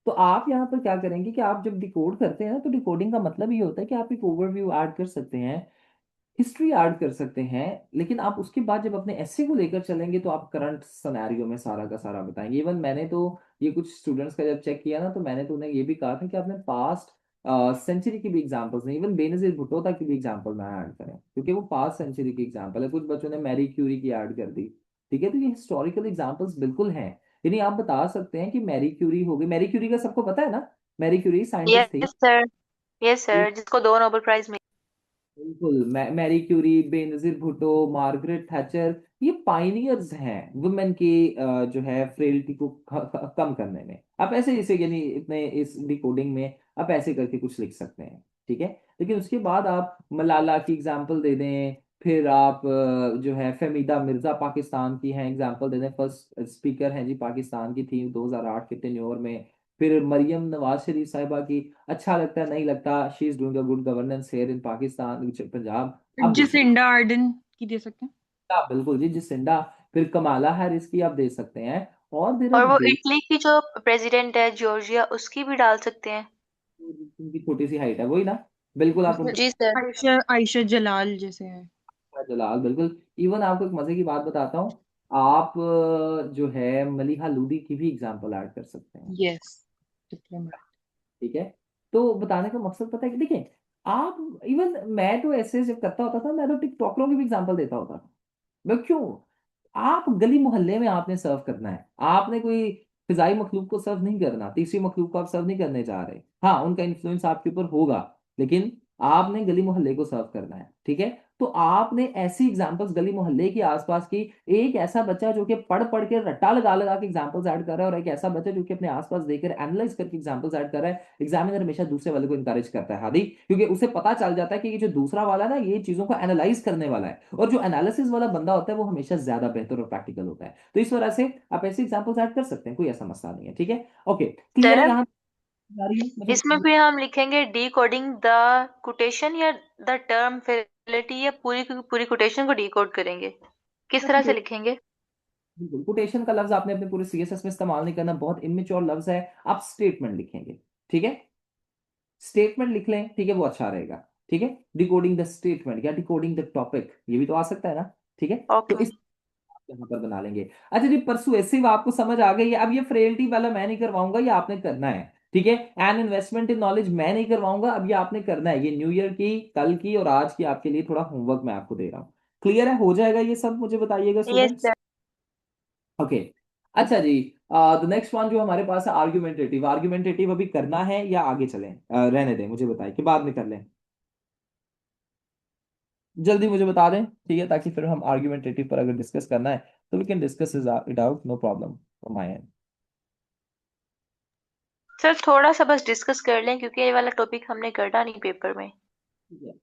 तो आप यहाँ पर क्या करेंगे कि आप जब डिकोड करते हैं ना, तो डिकोडिंग का मतलब ये होता है कि आप एक ओवरव्यू ऐड कर सकते हैं, हिस्ट्री ऐड कर सकते हैं, लेकिन आप उसके बाद जब अपने एस्से को लेकर चलेंगे तो आप करंट सिनेरियो में सारा का सारा बताएंगे। इवन मैंने तो ये कुछ स्टूडेंट्स का जब चेक किया ना, तो मैंने तो उन्हें ये भी कहा था कि आपने पास्ट सेंचुरी की भी एग्जांपल्स नहीं, इवन बेनजीर भुट्टो तक की भी एग्जांपल ना ऐड करें, क्योंकि वो पास्ट सेंचुरी की एग्जांपल है। कुछ बच्चों ने मैरी क्यूरी की ऐड कर दी, ठीक है। तो ये हिस्टोरिकल एग्जांपल्स बिल्कुल हैं, यानी आप बता सकते हैं कि मैरी क्यूरी हो गई, मैरी क्यूरी का सबको पता है ना, मैरी क्यूरी साइंटिस्ट थी। यस सर, यस सर, जिसको 2 नोबेल प्राइज मिले। बिल्कुल, Marie Curie, Benazir Bhutto, Margaret Thatcher, ये पाइनियर्स हैं वुमेन की जो है फ्रेलिटी को कम करने में। आप ऐसे जैसे यानी इतने इस डिकोडिंग में आप ऐसे करके कुछ लिख सकते हैं, ठीक है। लेकिन उसके बाद आप मलाला की एग्जांपल दे दें, फिर आप जो है फहमीदा मिर्जा पाकिस्तान की हैं एग्जांपल दे दें, फर्स्ट स्पीकर हैं जी पाकिस्तान की थी 2008 के टेन्योर में। फिर मरियम नवाज शरीफ साहिबा की, अच्छा लगता है नहीं लगता, she is doing a good governance here in Pakistan Punjab, आप दे सकते जिसिंडा आर्डन की दे सकते हैं। हैं। आप बिल्कुल जी जिसिंडा, फिर कमाला हैरिस की आप दे सकते हैं। और देर आर और वो ग्रेट, इटली की जो प्रेसिडेंट है जॉर्जिया, उसकी भी डाल सकते हैं। उनकी छोटी सी हाइट है वही ना, बिल्कुल आप जैसे उनका जी सर। आयशा आयशा जलाल जैसे है। जलाल, बिल्कुल। इवन आपको एक मजे की बात बताता हूँ, आप जो है मलिहा लूदी की भी एग्जाम्पल ऐड कर सकते हैं, यस, डिप्लोमेट। ठीक है। तो बताने का मकसद पता है कि देखिए, आप इवन मैं तो ऐसे जब करता होता था, मैं तो टिकटॉकरों की भी एग्जाम्पल देता होता था। मैं क्यों, आप गली मोहल्ले में आपने सर्व करना है, आपने कोई फिजाई मखलूक को सर्व नहीं करना, तीसरी मखलूक को आप सर्व नहीं करने जा रहे। हाँ उनका इन्फ्लुएंस आपके ऊपर होगा, लेकिन आपने गली मोहल्ले को सर्व करना है, ठीक है। तो आपने ऐसी एग्जांपल्स गली मोहल्ले के आसपास की, एक ऐसा बच्चा जो कि पढ़ पढ़ के रट्टा लगा लगा के एग्जांपल्स ऐड कर रहा है, और एक ऐसा बच्चा जो कि अपने आसपास देखकर एनालाइज करके एग्जांपल्स ऐड कर रहा है, एग्जामिनर हमेशा दूसरे वाले को इंकरेज करता है हादी, क्योंकि उसे पता चल जाता है कि ये जो दूसरा वाला है ना, ये चीजों को एनालाइज करने वाला है, और जो एनालिसिस वाला बंदा होता है वो हमेशा ज्यादा बेहतर और प्रैक्टिकल होता है। तो इस वजह से आप ऐसे एग्जांपल्स ऐड कर सकते हैं, कोई ऐसा मसला नहीं है, ठीक है। ओके, क्लियर है सर यहाँ जा रही है मुझे? इसमें भी हम लिखेंगे डी कोडिंग द कोटेशन या द टर्म फिdelity, या पूरी की पूरी कोटेशन को डी कोड करेंगे? किस तरह से लिखेंगे? बिल्कुल, कोटेशन का लफ्ज आपने अपने पूरे सीएसएस में इस्तेमाल नहीं करना, बहुत इमेच्योर लफ्ज है। आप स्टेटमेंट लिखेंगे, ठीक है, स्टेटमेंट लिख लें, ठीक है, वो अच्छा रहेगा। ठीक है, डिकोडिंग द स्टेटमेंट या डिकोडिंग द टॉपिक, ये भी तो आ सकता है ना, ठीक है। तो ओके। इस यहाँ पर बना लेंगे। अच्छा जी, परसुएसिव आपको समझ आ गई है। अब ये फ्रेल्टी वाला मैं नहीं करवाऊंगा, ये आपने करना है, ठीक है। एन इन्वेस्टमेंट इन नॉलेज मैं नहीं करवाऊंगा, अब ये आपने करना है। ये न्यू ईयर की, कल की और आज की आपके लिए थोड़ा होमवर्क मैं आपको दे रहा हूँ। क्लियर है, हो जाएगा ये सब, मुझे बताइएगा यस स्टूडेंट्स। सर। ओके, अच्छा जी, द नेक्स्ट वन जो हमारे पास है आर्ग्यूमेंटेटिव। आर्ग्यूमेंटेटिव अभी करना है या आगे चलें? रहने दें, मुझे बताइए कि बाद में कर लें, जल्दी मुझे बता दें, ठीक है, ताकि फिर हम आर्ग्यूमेंटेटिव पर अगर डिस्कस करना है तो we can discuss it out, no problem from my end. Sir थोड़ा सा बस डिस्कस कर लें, क्योंकि ये वाला टॉपिक हमने करना नहीं पेपर में।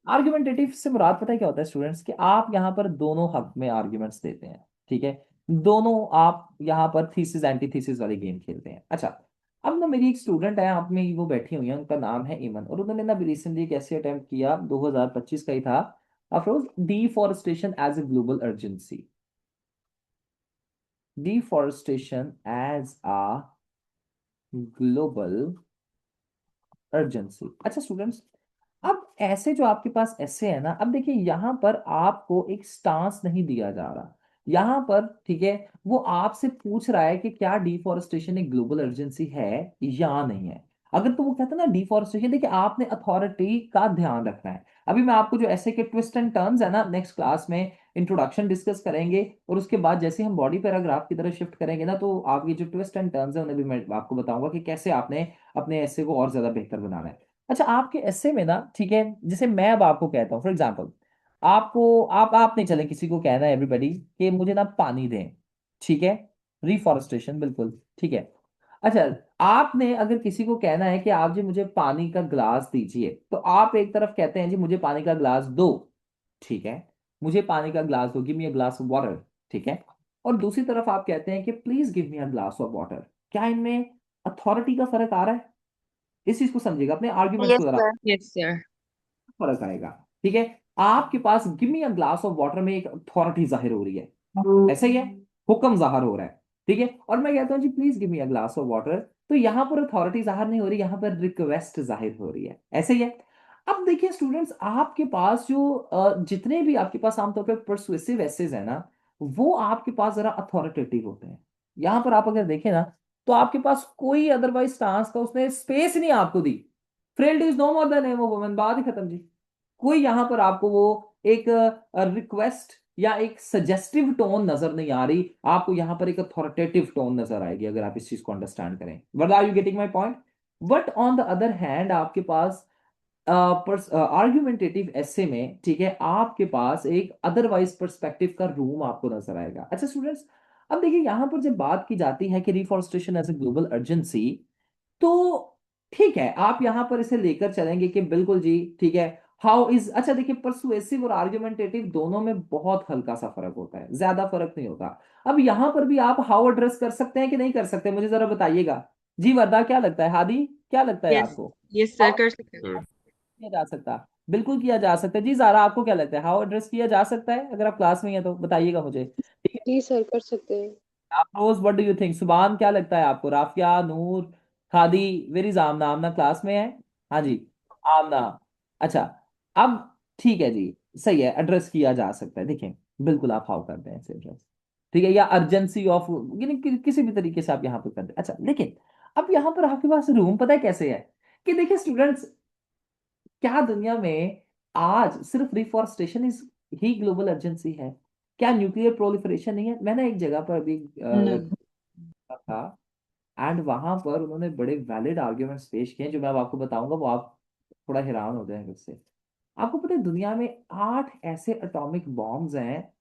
आर्ग्यूमेंटेटिव से मुराद पता है क्या होता है स्टूडेंट्स, कि आप यहाँ पर दोनों हक में आर्ग्यूमेंट्स देते हैं, ठीक है, दोनों आप यहाँ पर थीसिस एंटीथीसिस वाले गेम खेलते हैं। अच्छा, अब ना मेरी एक स्टूडेंट है, आप में वो बैठी हुई है, उनका नाम है ईमन, और उन्होंने ना रिसेंटली एक ऐसे अटेम्प्ट किया, 2025 का ही था, Afroz, deforestation as a global urgency, deforestation as a global urgency. अच्छा स्टूडेंट्स, अब ऐसे जो आपके पास ऐसे है ना, अब देखिए यहाँ पर आपको एक स्टांस नहीं दिया जा रहा यहाँ पर, ठीक है, वो आपसे पूछ रहा है कि क्या डिफॉरेस्टेशन एक ग्लोबल अर्जेंसी है या नहीं है। अगर तो वो कहता है ना डिफॉरेस्टेशन, देखिए आपने अथॉरिटी का ध्यान रखना है। अभी मैं आपको जो ऐसे के ट्विस्ट एंड टर्न्स है ना, नेक्स्ट क्लास में इंट्रोडक्शन डिस्कस करेंगे, और उसके बाद जैसे हम बॉडी पैराग्राफ की तरफ शिफ्ट करेंगे ना, तो आपके जो ट्विस्ट एंड टर्न्स है उन्हें भी मैं आपको बताऊंगा कि कैसे आपने अपने ऐसे को और ज्यादा बेहतर बनाना है। अच्छा, आपके ऐसे में ना, ठीक है, जैसे मैं अब आपको कहता हूँ फॉर एग्जाम्पल, आपको आप नहीं चले, किसी को कहना है एवरीबडी कि मुझे ना पानी दें, ठीक है, रिफॉरेस्टेशन, बिल्कुल ठीक है। अच्छा, आपने अगर किसी को कहना है कि आप जी मुझे पानी का ग्लास दीजिए, तो आप एक तरफ कहते हैं जी मुझे पानी का ग्लास दो, ठीक है, मुझे पानी का ग्लास दो, give me a glass of water, ठीक है, और दूसरी तरफ आप कहते हैं कि please give me a glass of water. क्या इनमें अथॉरिटी का फर्क आ रहा है? इस चीज को समझिएगा, अपने आर्ग्यूमेंट्स यस को जरा, सर। Yes sir. फर्क आएगा, ठीक है। आपके पास give me a glass of water में एक अथॉरिटी जाहिर हो रही है, ऐसा ही है, हुक्म जाहिर हो रहा है, ठीक है, और मैं कहता हूँ जी please give me a glass of water, तो यहां पर अथॉरिटी जाहिर नहीं हो रही, यहां पर रिक्वेस्ट जाहिर हो रही है, ऐसे ही है। अब देखिए स्टूडेंट्स, आपके पास जो जितने भी आपके पास आमतौर पर परसुएसिव एसेज है ना, वो आपके पास जरा अथॉरिटेटिव होते हैं। यहां पर आप अगर देखें ना, तो आपके पास कोई अदरवाइज स्टांस का उसने स्पेस नहीं आपको दी। Frailty is no more the name of woman, बात ही खत्म जी। कोई यहां पर आपको वो एक रिक्वेस्ट या एक सजेस्टिव टोन नजर नहीं आ रही, आपको यहां पर एक अथॉरिटेटिव टोन नजर आएगी, अगर आप इस चीज को अंडरस्टैंड करें। But are you getting my point? But on the other hand आपके पास आर्ग्यूमेंटेटिव ऐसे में, ठीक है, आपके पास एक अदरवाइज पर्सपेक्टिव का रूम आपको नजर आएगा। अच्छा स्टूडेंट्स, अब देखिए यहां पर जब बात की जाती है कि reforestation as a global urgency, तो ठीक है, आप यहां पर इसे लेकर चलेंगे कि बिल्कुल जी ठीक है। हाउ इज, अच्छा देखिए, परसुएसिव और आर्ग्यूमेंटेटिव दोनों में बहुत हल्का सा फर्क होता है, ज्यादा फर्क नहीं होता। अब यहां पर भी आप हाउ एड्रेस कर सकते हैं कि नहीं कर सकते, मुझे जरा बताइएगा। जी वर्दा, क्या लगता है, हादी क्या लगता है यस। आपको? यस सर, हाउ कर सकते हैं। हाँ, किया जा सकता? बिल्कुल किया जा सकता है जी। जारा, आपको क्या लगता है, हाउ एड्रेस किया जा सकता है? अगर आप क्लास में हैं तो बताइएगा मुझे, ठीक है। जी सर, कर सकते हैं। Afroz, what do you think? सुभान, क्या लगता है आपको? राफिया, नूर, खादी, वेरी आमना, आमना क्लास में है? हाँ जी, आमना। अच्छा, अब ठीक है जी, सही है, एड्रेस किया जा सकता है, देखिए बिल्कुल आप हाउ करते हैं एड्रेस, ठीक है, या अर्जेंसी ऑफ, यानी किसी भी तरीके से आप यहाँ पे करते हैं। अच्छा लेकिन अब यहाँ पर आपके पास रूम पता है कैसे है, कि देखिए स्टूडेंट्स, क्या दुनिया में आज सिर्फ reforestation is he global urgency है? क्या न्यूक्लियर प्रोलिफरेशन नहीं है? मैंने एक जगह पर अभी नो। था, एंड वहां पर उन्होंने बड़े वैलिड आर्ग्यूमेंट्स पेश किए, जो मैं अब आपको बताऊंगा, वो आप थोड़ा हैरान हो जाएंगे उससे। आपको पता है दुनिया में 8 ऐसे एटॉमिक बॉम्ब्स हैं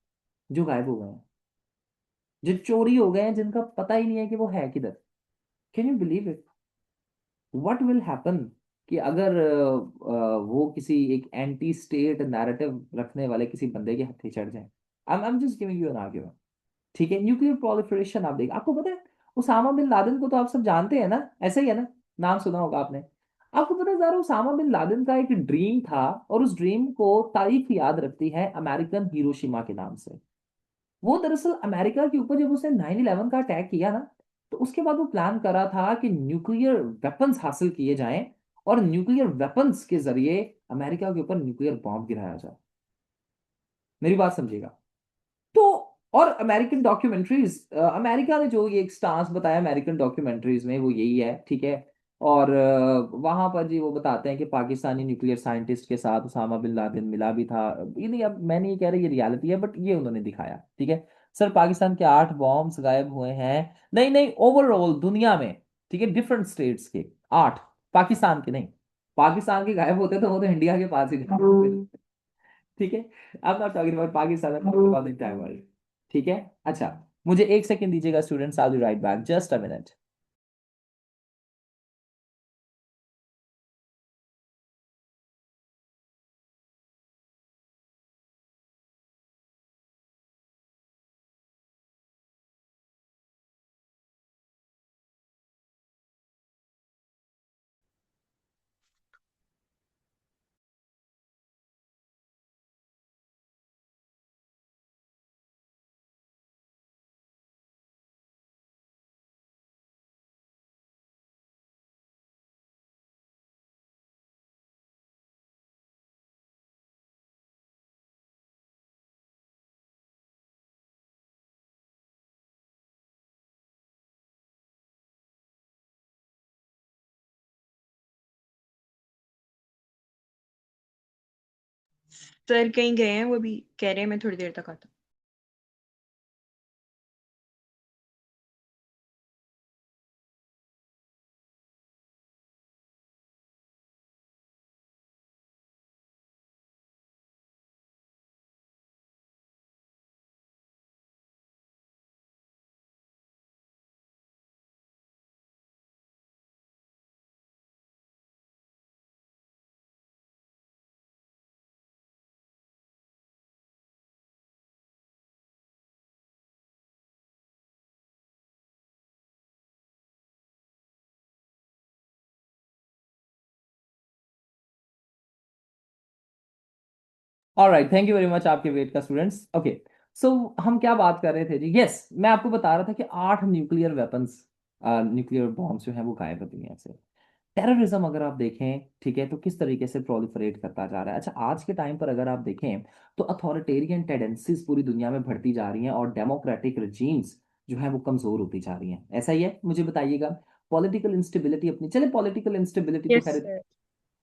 जो गायब हो गए हैं, जो चोरी हो गए हैं, जिनका पता ही नहीं है कि वो है किधर। Can you believe it? What will happen कि अगर वो किसी एक एंटी स्टेट नैरेटिव रखने वाले किसी बंदे के हत्थे चढ़ जाए। I am just giving you an argument. ठीक है, न्यूक्लियर प्रोलिफरेशन आप देखिए, आपको पता है उसामा बिन लादेन को तो आप सब जानते हैं ना, ऐसा ही है ना, नाम सुना होगा आपने। आपको पता है जरा उसामा बिन लादेन का एक ड्रीम था, और उस ड्रीम को तारीख याद रखती है अमेरिकन हिरोशिमा के नाम से। वो दरअसल अमेरिका के ऊपर जब उसने 9/11 का अटैक किया ना, तो उसके बाद वो प्लान करा था कि न्यूक्लियर वेपन्स हासिल किए जाएं, और न्यूक्लियर वेपन्स के जरिए अमेरिका के ऊपर न्यूक्लियर बॉम्ब गिराया जाए। मेरी बात समझिएगा। तो और अमेरिकन डॉक्यूमेंट्रीज, अमेरिका ने जो ये एक स्टांस बताया अमेरिकन डॉक्यूमेंट्रीज में, वो यही है, ठीक है। और वहां पर जी वो बताते हैं कि पाकिस्तानी न्यूक्लियर साइंटिस्ट के साथ उसामा बिन लादेन मिला भी था। ये नहीं, अब मैं नहीं कह रहा ये रियलिटी है, बट ये उन्होंने दिखाया, ठीक है। सर पाकिस्तान के 8 बॉम्ब्स गायब हुए हैं। नहीं नहीं, ओवरऑल दुनिया में, ठीक है, डिफरेंट स्टेट्स के 8, पाकिस्तान के नहीं। पाकिस्तान के गायब होते तो वो तो इंडिया के पास ही गायब होते, ठीक है। I am not talking about Pakistan, I am talking about the entire world. ठीक है, अच्छा, मुझे एक सेकंड दीजिएगा students, I will write back, just a minute. Sir कहीं गए हैं, वो भी कह रहे हैं मैं थोड़ी देर तक आता हूँ। Alright, thank you very much आपके वेट का स्टूडेंट्स। ओके, सो हम क्या बात कर रहे थे जी? यस, मैं आपको बता रहा था कि 8 न्यूक्लियर वेपन्स, न्यूक्लियर बॉम्ब्स जो हैं वो गायब है दुनिया से। टेररिज्म अगर आप देखें, ठीक है, तो किस तरीके से प्रोलिफरेट करता जा रहा है। अच्छा, आज के टाइम पर अगर आप देखें तो अथॉरिटेरियन टेंडेंसीज पूरी दुनिया में बढ़ती जा रही हैं, और डेमोक्रेटिक रजीम्स जो है वो कमजोर होती जा रही हैं। ऐसा ही है, मुझे बताइएगा। पॉलिटिकल इंस्टेबिलिटी अपनी, चले पॉलिटिकल इंस्टेबिलिटी तो यस खैर सर।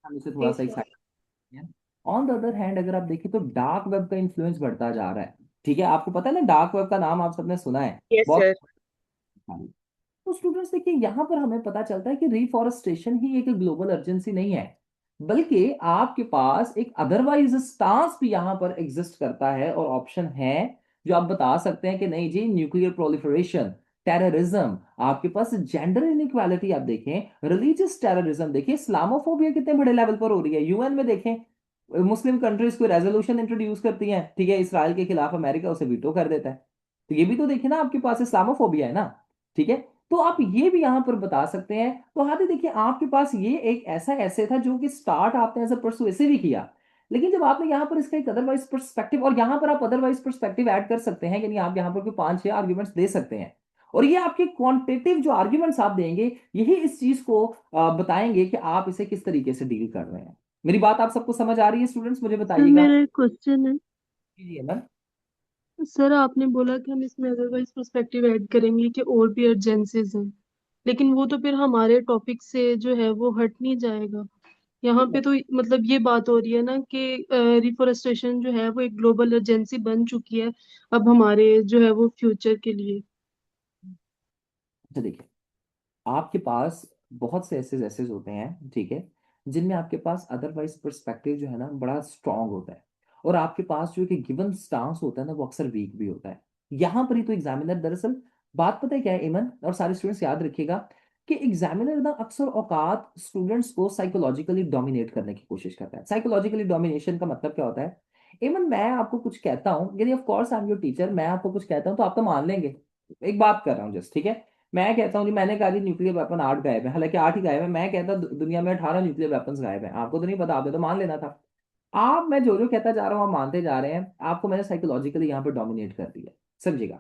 हम इसे थोड़ा जी सा एक sir. Side. On the other hand अगर आप देखें तो डार्क वेब का इन्फ्लुएंस बढ़ता जा रहा है। ठीक है, आपको पता है ना, डार्क वेब का नाम आप सबने सुना है यस बहुत। सर। तो स्टूडेंट्स देखिए, यहाँ पर हमें पता चलता है कि रिफॉरेस्टेशन ही एक ग्लोबल अर्जेंसी नहीं है, बल्कि आपके पास एक अदरवाइज स्टांस भी यहाँ पर एग्जिस्ट करता है, और ऑप्शन है जो आप बता सकते हैं कि नहीं जी, न्यूक्लियर प्रोलिफरेशन, टेररिज्म, आपके पास जेंडर इनइक्वालिटी, आप देखें रिलीजियस टेररिज्म, देखिए इस्लामोफोबिया कितने बड़े लेवल पर हो रही है। यूएन में देखें, मुस्लिम कंट्रीज को रेजोल्यूशन इंट्रोड्यूस करती हैं, ठीक है, इसराइल के खिलाफ, अमेरिका उसे वीटो कर देता है। तो ये भी तो देखिए ना, आपके पास इस्लामोफोबिया है ना, ठीक है। तो आप ये भी यहां पर बता सकते हैं। तो हाथी देखिए, आपके पास ये एक ऐसा ऐसे था जो कि स्टार्ट आपने एज अ परसुएसिव ही किया, लेकिन जब आपने यहाँ पर इसका एक अदरवाइज पर्सपेक्टिव, और यहाँ पर आप अदरवाइज पर्सपेक्टिव ऐड कर सकते हैं, यानी आप यहाँ पर कोई 5-6 आर्ग्यूमेंट्स दे सकते हैं, और ये आपके क्वांटिटेटिव जो आर्ग्यूमेंट्स आप देंगे, यही इस चीज को बताएंगे कि आप इसे किस तरीके से डील कर रहे हैं। मेरी बात आप सबको समझ आ रही है स्टूडेंट्स? मुझे सर बताइएगा। मेरा एक क्वेश्चन है। जी मैम। सर आपने बोला कि हम इसमें अदरवाइज पर्सपेक्टिव ऐड करेंगे कि और भी अर्जेंसीज हैं, लेकिन वो तो फिर हमारे टॉपिक से जो है वो हट नहीं जाएगा। यहाँ पे तो मतलब ये बात हो रही है ना कि रिफोरेस्टेशन जो है वो एक ग्लोबल अर्जेंसी बन चुकी है अब हमारे जो है वो फ्यूचर के लिए। अच्छा देखिए, आपके पास बहुत से ऐसे ऐसे होते हैं, ठीक है, जिनमें आपके पास अदरवाइज पर्सपेक्टिव जो है ना बड़ा स्ट्रांग होता है, और आपके पास जो कि गिवन स्टांस होता है ना वो अक्सर वीक भी होता है। यहाँ पर ही तो एग्जामिनर दरअसल, बात पता है क्या है इमन और सारे स्टूडेंट्स याद रखिएगा, कि एग्जामिनर ना अक्सर औकात स्टूडेंट्स को साइकोलॉजिकली डोमिनेट करने की कोशिश करता है। साइकोलॉजिकली डोमिनेशन का मतलब क्या होता है? इवन मैं आपको कुछ कहता हूँ, यदि of course I am your teacher, मैं आपको कुछ कहता हूँ तो आप तो मान लेंगे। एक बात कर रहा हूँ जस्ट, ठीक है। मैं कहता हूँ जी, मैंने कहा जी न्यूक्लियर वेपन 8 गायब है, हालांकि 8 ही गायब है, मैं कहता दुनिया में 18 न्यूक्लियर वेपन्स गायब है, आपको तो नहीं पता, आपने तो मान लेना था। आप, मैं जो जो कहता जा रहा हूँ आप मानते जा रहे हैं, आपको मैंने साइकोलॉजिकली यहाँ पर डोमिनेट कर दिया, समझिएगा।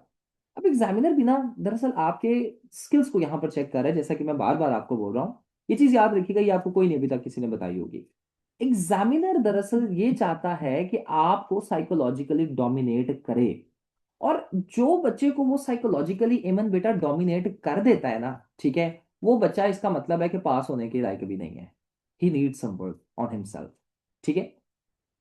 अब एग्जामिनर भी ना दरअसल आपके स्किल्स को यहाँ पर चेक कर रहा है, जैसा कि मैं बार बार आपको बोल रहा हूँ। ये चीज याद रखिएगा, ये आपको कोई नहीं अभी तक किसी ने बताई होगी। एग्जामिनर दरअसल ये चाहता है कि आपको साइकोलॉजिकली डोमिनेट करे, और जो बच्चे को वो साइकोलॉजिकली एमन बेटा डोमिनेट कर देता है ना, ठीक है, वो बच्चा, इसका मतलब है कि पास होने के लायक भी नहीं है। He need some work on himself, ठीक है।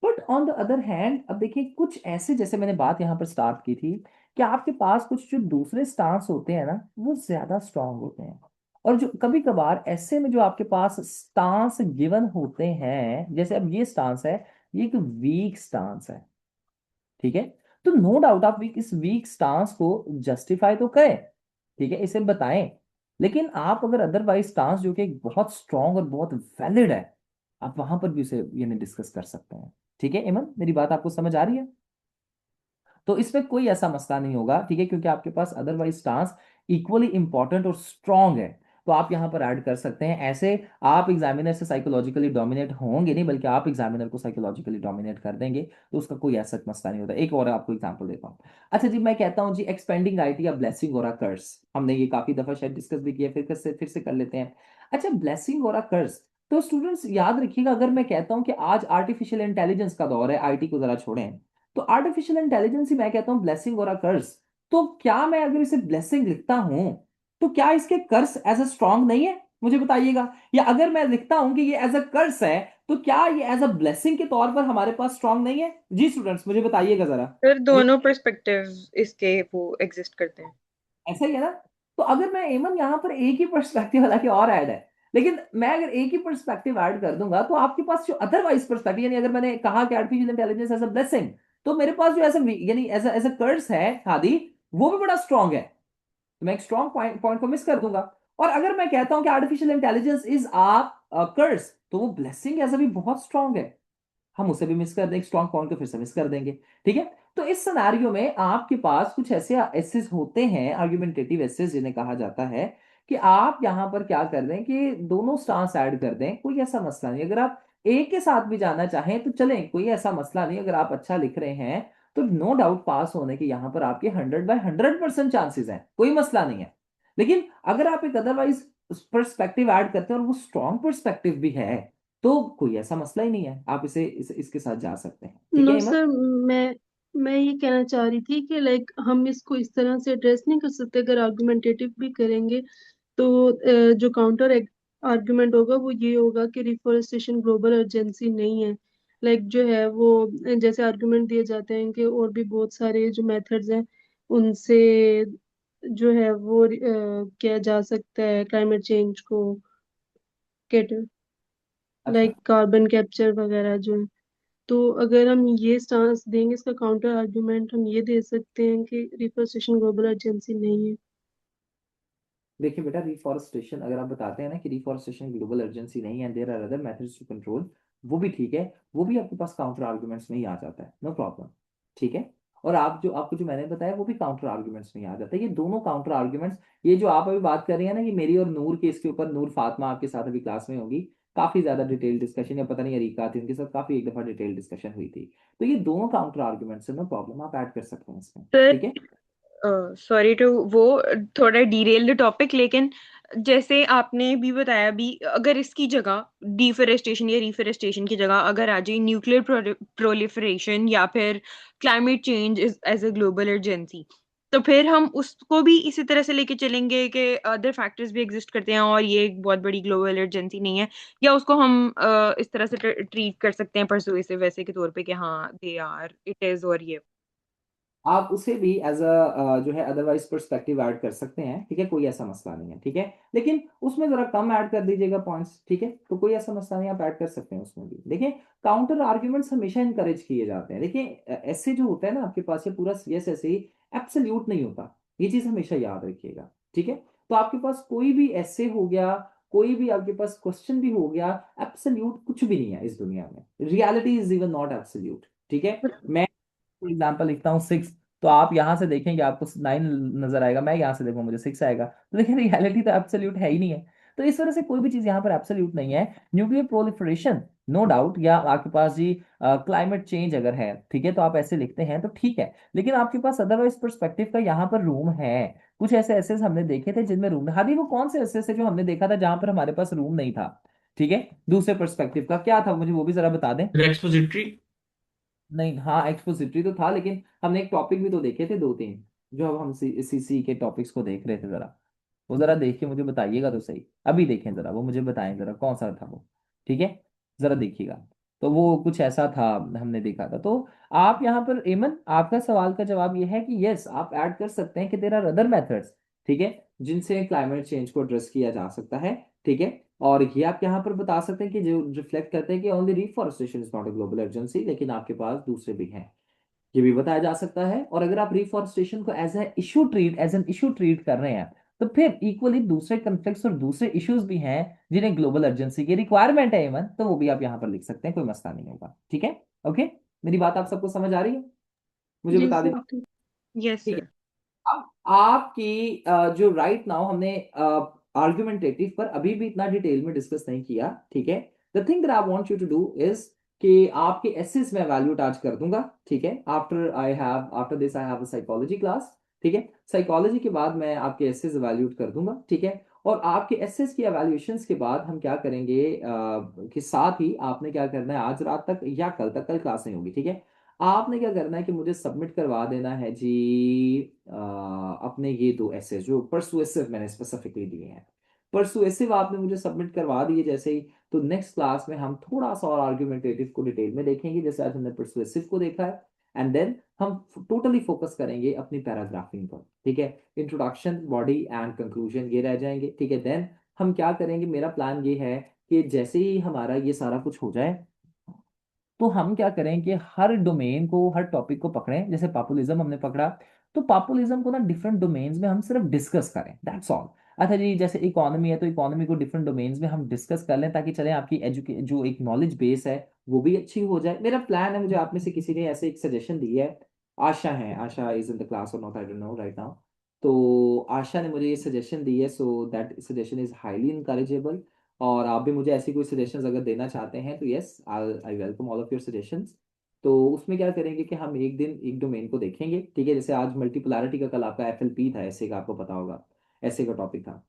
But on the other hand, अब देखिए कुछ ऐसे, जैसे मैंने बात यहाँ पर स्टार्ट की थी, कि आपके पास कुछ जो दूसरे स्टांस होते हैं ना वो ज्यादा स्ट्रांग होते हैं, और जो कभी कभार ऐसे में जो आपके पास स्टांस गिवन होते हैं, जैसे अब ये स्टांस है, ये एक वीक स्टांस है, ठीक है। तो नो डाउट आप इस वीक स्टांस को जस्टिफाई तो करें, ठीक है, इसे बताएं। लेकिन आप अगर अदरवाइज स्टांस जो कि एक बहुत स्ट्रांग और बहुत वैलिड है, आप वहां पर भी उसे यानी डिस्कस कर सकते हैं, ठीक है। इमन, मेरी बात आपको समझ आ रही है? तो इसमें कोई ऐसा मसला नहीं होगा, ठीक है, क्योंकि आपके पास अदरवाइज स्टांस इक्वली इंपॉर्टेंट और स्ट्रांग है, तो आप यहां पर ऐड कर सकते हैं ऐसे। आप एग्जामिनर से साइकोलॉजिकली डोमिनेट होंगे नहीं, बल्कि आप एग्जामिनर को साइकोलॉजिकली डोमिनेट कर देंगे, तो उसका कोई ऐसा मसला नहीं होता। एक और आपको एग्जांपल देता हूँ। अच्छा जी, मैं कहता हूँ जी एक्सपेंडिंग राइट या ब्लेसिंग और कर्स, हमने ये काफी दफा शायद डिस्कस भी किया, फिर से कर लेते हैं। अच्छा, ब्लेसिंग और कर्स, तो स्टूडेंट्स याद रखिएगा, अगर मैं कहता हूं कि आज आर्टिफिशियल इंटेलिजेंस का दौर है, आईटी को जरा छोड़ें, तो आर्टिफिशियल इंटेलिजेंस ही मैं कहता हूं ब्लेसिंग और अ कर्स, तो क्या मैं अगर इसे ब्लेसिंग लिखता हूं, तो क्या इसके कर्स एज अ स्ट्रांग नहीं है? मुझे बताइएगा। या अगर मैं लिखता हूं कि ये एज अ कर्स है, तो क्या ये एज अ ब्लेसिंग के तौर पर हमारे पास स्ट्रांग नहीं है? जी स्टूडेंट्स, मुझे बताइएगा जरा। सर दोनों पर्सपेक्टिव्स इसके वो एग्जिस्ट करते हैं। ऐसा ही है ना? तो अगर मैं एमन यहाँ पर एक ही पर्सपेक्टिव, हालांकि और ऐड है, लेकिन मैं अगर एक ही पर्सपेक्टिव ऐड कर दूंगा, तो आपके पास जो अदरवाइज पर्सपेक्टिव, यानी अगर मैंने कहा कि artificial intelligence as a blessing, तो मेरे पास जो ऐसा यानी एज अ कर्स है हादी, वो भी बड़ा स्ट्रांग है, तो मैं एक स्ट्रांग पॉइंट को मिस कर दूंगा। और अगर मैं कहता हूं कि आर्टिफिशियल इंटेलिजेंस इज आ कर्स, तो वो ब्लेसिंग एज अभी बहुत स्ट्रांग है, हम उसे भी मिस कर देंगे, स्ट्रॉन्ग पॉइंट को फिर से मिस कर देंगे, ठीक है। तो इस सिनेरियो में आपके पास कुछ ऐसे एसेस होते हैं, आर्गुमेंटेटिव एसेस जिन्हें कहा जाता है, कि आप यहां पर क्या कर दें कि दोनों स्टांस ऐड कर दें, कोई ऐसा मसला नहीं। अगर आप एक के साथ भी जाना चाहें तो चलें, कोई ऐसा मसला नहीं। अगर आप अच्छा लिख रहे हैं तो नो डाउट पास होने के यहां पर आपके 100/100% चांसेस हैं, कोई मसला नहीं है। लेकिन अगर आप एक अदरवाइज पर्सपेक्टिव ऐड करते हैं और वो स्ट्रॉन्ग पर्सपेक्टिव भी है, तो कोई ऐसा मसला ही नहीं है, आप इसके साथ जा सकते हैं, ठीक है नो इमन। सर, मैं ये कहना चाह रही थी कि लाइक हम इसको इस तरह से एड्रेस नहीं कर सकते। अगर आर्गुमेंटेटिव भी करेंगे तो जो काउंटर आर्गुमेंट होगा वो ये होगा कि रिफॉरेस्टेशन ग्लोबल अर्जेंसी नहीं है। लाइक जो है वो जैसे आर्गुमेंट दिए जाते हैं कि और भी बहुत सारे जो मेथड्स हैं उनसे जो है वो किया जा सकता है क्लाइमेट चेंज को, अच्छा, लाइक कार्बन कैप्चर वगैरह जो है। तो अगर हम ये स्टांस देंगे, इसका काउंटर आर्गुमेंट हम ये दे सकते हैं कि रिफॉरेस्टेशन ग्लोबल अर्जेंसी नहीं है। देखिए बेटा, रिफॉरेस्टेशन अगर आप बताते हैं ना कि रिफॉरेस्टेशन ग्लोबल अर्जेंसी नहीं है, there are other methods to control, वो भी ठीक है, वो भी आपके पास काउंटर आर्गुमेंट्स में ही आ जाता है, नो प्रॉब्लम, ठीक है। और आपको जो मैंने बताया वो भी काउंटर आर्गुमेंट्स में ही आ जाता है, ये दोनों काउंटर आर्गुमेंट्स। ये जो आप अभी बात कर रही है ना कि मेरी और नूर के, इसके ऊपर नूर फातिमा आपके साथ अभी क्लास में होगी, काफी ज्यादा डिटेल डिस्कशन, या पता नहीं अरीका थी उनके साथ काफी एक दफा डिटेल डिस्कशन हुई थी, तो ये दोनों काउंटर आर्गुमेंट्स है, नो प्रॉब्लम, आप ऐड कर सकते हैं इसमें, सर ठीक है। सॉरी टू वो थोड़ा डिरेल द टॉपिक, लेकिन जैसे आपने भी बताया भी, अगर इसकी जगह डिफोरेस्टेशन या रिफोरेस्टेशन की जगह अगर आ जाए न्यूक्लियर प्रोलिफरेशन या फिर climate change is as a global emergency, तो फिर हम उसको भी इसी तरह से लेके चलेंगे कि अदर फैक्टर्स भी एग्जिस्ट करते हैं और ये एक बहुत बड़ी ग्लोबल इमरजेंसी नहीं है, या उसको हम इस तरह से ट्रीट कर सकते हैं परसुएसिव वैसे के तौर पे कि हाँ दे आर इट इज और ये। आप उसे भी एज अ जो है अदरवाइज पर्सपेक्टिव ऐड कर सकते हैं, ठीक है, कोई ऐसा मसला नहीं है, ठीक है। लेकिन उसमें जरा कम ऐड कर दीजिएगा पॉइंट्स, ठीक है, तो कोई ऐसा मसला नहीं, आप ऐड कर सकते हैं उसमें भी। देखिए, काउंटर आर्ग्यूमेंट्स हमेशा इनकरेज किए जाते हैं। देखिए, ऐसे जो होता है ना आपके पास, ये पूरा सीएस ऐसे ही एब्सोल्यूट नहीं होता, ये चीज हमेशा याद रखिएगा, ठीक है। तो आपके पास कोई भी ऐसे हो गया, कोई भी आपके पास क्वेश्चन भी हो गया, एब्सोल्यूट कुछ भी नहीं है इस दुनिया में, reality is even not absolute, ठीक है। मैं फॉर एग्जाम्पल लिखता हूँ 6, तो आप यहाँ से देखेंगे आपको 9 नजर आएगा, मैं यहाँ से देखूँ मुझे 6 आएगा, तो देखिए रियलिटी तो एब्सोल्यूट है ही नहीं है। तो इस वजह से कोई भी चीज यहाँ पर एब्सोल्यूट नहीं है। न्यूक्लियर प्रोलिफरेशन नो डाउट, या आपके पास जी क्लाइमेट चेंज अगर है, ठीक है, तो आप ऐसे लिखते हैं तो ठीक है, लेकिन आपके पास अदरवाइज पर्सपेक्टिव का यहाँ पर रूम है। कुछ ऐसे ऐसे हमने देखे थे जिनमें रूम, हादी वो कौन से ऐसे ऐसे जो हमने देखा था जहां पर हमारे पास रूम नहीं था, ठीक है, दूसरे पर्सपेक्टिव का क्या था, मुझे वो भी जरा बता दें। एक्सपोजिटरी। नहीं, हाँ एक्सपोजिटरी तो था, लेकिन हमने एक टॉपिक भी तो देखे थे दो तीन, जो अब हम सीसी के टॉपिक्स को देख रहे थे, जरा वो जरा देख के मुझे बताइएगा तो सही, अभी देखें जरा, वो मुझे बताएं जरा कौन सा था वो, ठीक है, जरा देखिएगा। तो वो कुछ ऐसा था हमने देखा था। तो आप यहाँ पर एमन, आपका सवाल का जवाब ये है कि यस, आप ऐड कर सकते हैं कि देयर आर अदर मेथड्स, ठीक है, जिनसे क्लाइमेट चेंज को एड्रेस किया जा सकता है, ठीक है। और ये आप यहाँ पर बता सकते हैं कि जो रिफ्लेक्ट करते हैं कि only reforestation is not a global emergency, लेकिन आपके पास दूसरे भी हैं, ये भी बताया जा सकता है। और अगर आप रिफॉरेस्टेशन को एज एन इशू ट्रीट कर रहे हैं, तो फिर इक्वली दूसरे कन्फ्लिक्ट्स और दूसरे इश्यूज भी हैं जिन्हें ग्लोबल अर्जेंसी की रिक्वायरमेंट है इवन, तो वो भी आप यहाँ पर लिख सकते हैं, कोई मसला नहीं होगा, ठीक है। ओके, मेरी बात आप सबको समझ आ रही है, मुझे जी बता सर। दीजिए। यस ठीक है, सर। अब आपकी जो राइट नाउ हमने आर्गुमेंटेटिव पर अभी भी इतना डिटेल में डिस्कस नहीं किया, ठीक है। The thing that I want you to do is कि आपके एसेस में वैल्यू अटैच कर दूंगा, ठीक है। After this I have a psychology class, ठीक है। साइकोलॉजी के बाद मैं आपके एसेस एवैल्यूएट कर दूंगा, ठीक है। और आपके एसेस की एवैल्यूएशंस के बाद हम क्या करेंगे कि साथ ही आपने क्या करना है, आज रात तक या कल तक, कल क्लास नहीं होगी, ठीक है, आपने क्या करना है कि मुझे सबमिट करवा देना है जी अपने ये दो ऐसे जो परसुएसिव मैंने स्पेसिफिकली दिए हैं, परसुएसिव आपने मुझे सबमिट करवा दिए जैसे ही, तो नेक्स्ट क्लास में हम थोड़ा सा और आर्ग्यूमेंटेटिव को डिटेल में देखेंगे, जैसे आज हमने परसुएसिव को देखा है। एंड देन हम टोटली फोकस करेंगे अपनी पैराग्राफिंग पर, ठीक है। इंट्रोडक्शन, बॉडी एंड कंक्लूजन ये रह जाएंगे, ठीक है। देन हम क्या करेंगे, मेरा प्लान ये है कि जैसे ही हमारा ये सारा कुछ हो जाए, तो हम क्या करें कि हर डोमेन को, हर टॉपिक को पकड़ें, जैसे पॉपुलिज्म हमने पकड़ा, तो पॉपुलिज्म को ना डिफरेंट डोमेन्स में हम सिर्फ डिस्कस करें, दैट्स ऑल। अच्छा जी, जैसे इकोनॉमी है तो इकोनॉमी को डिफरेंट डोमेन्स में हम डिस्कस कर लें, ताकि चले आपकी एजुके जो एक नॉलेज बेस है वो भी अच्छी हो जाए। मेरा प्लान है, मुझे आप में से किसी ने ऐसे एक सजेशन दी है, आशा है, Asha is in the class और not, I don't know right now. तो आशा ने मुझे ये सजेशन दी है, so that suggestion is highly encourageable. और आप भी मुझे ऐसी कोई सजेशंस अगर देना चाहते हैं तो yes, I welcome all of your suggestions. तो उसमें क्या करेंगे कि हम एक दिन एक डोमेन को देखेंगे, ठीक है। जैसे आज मल्टीपोलैरिटी का, कल आपका एफएलपी था, ऐसे का आपको पता होगा, ऐसे का टॉपिक था।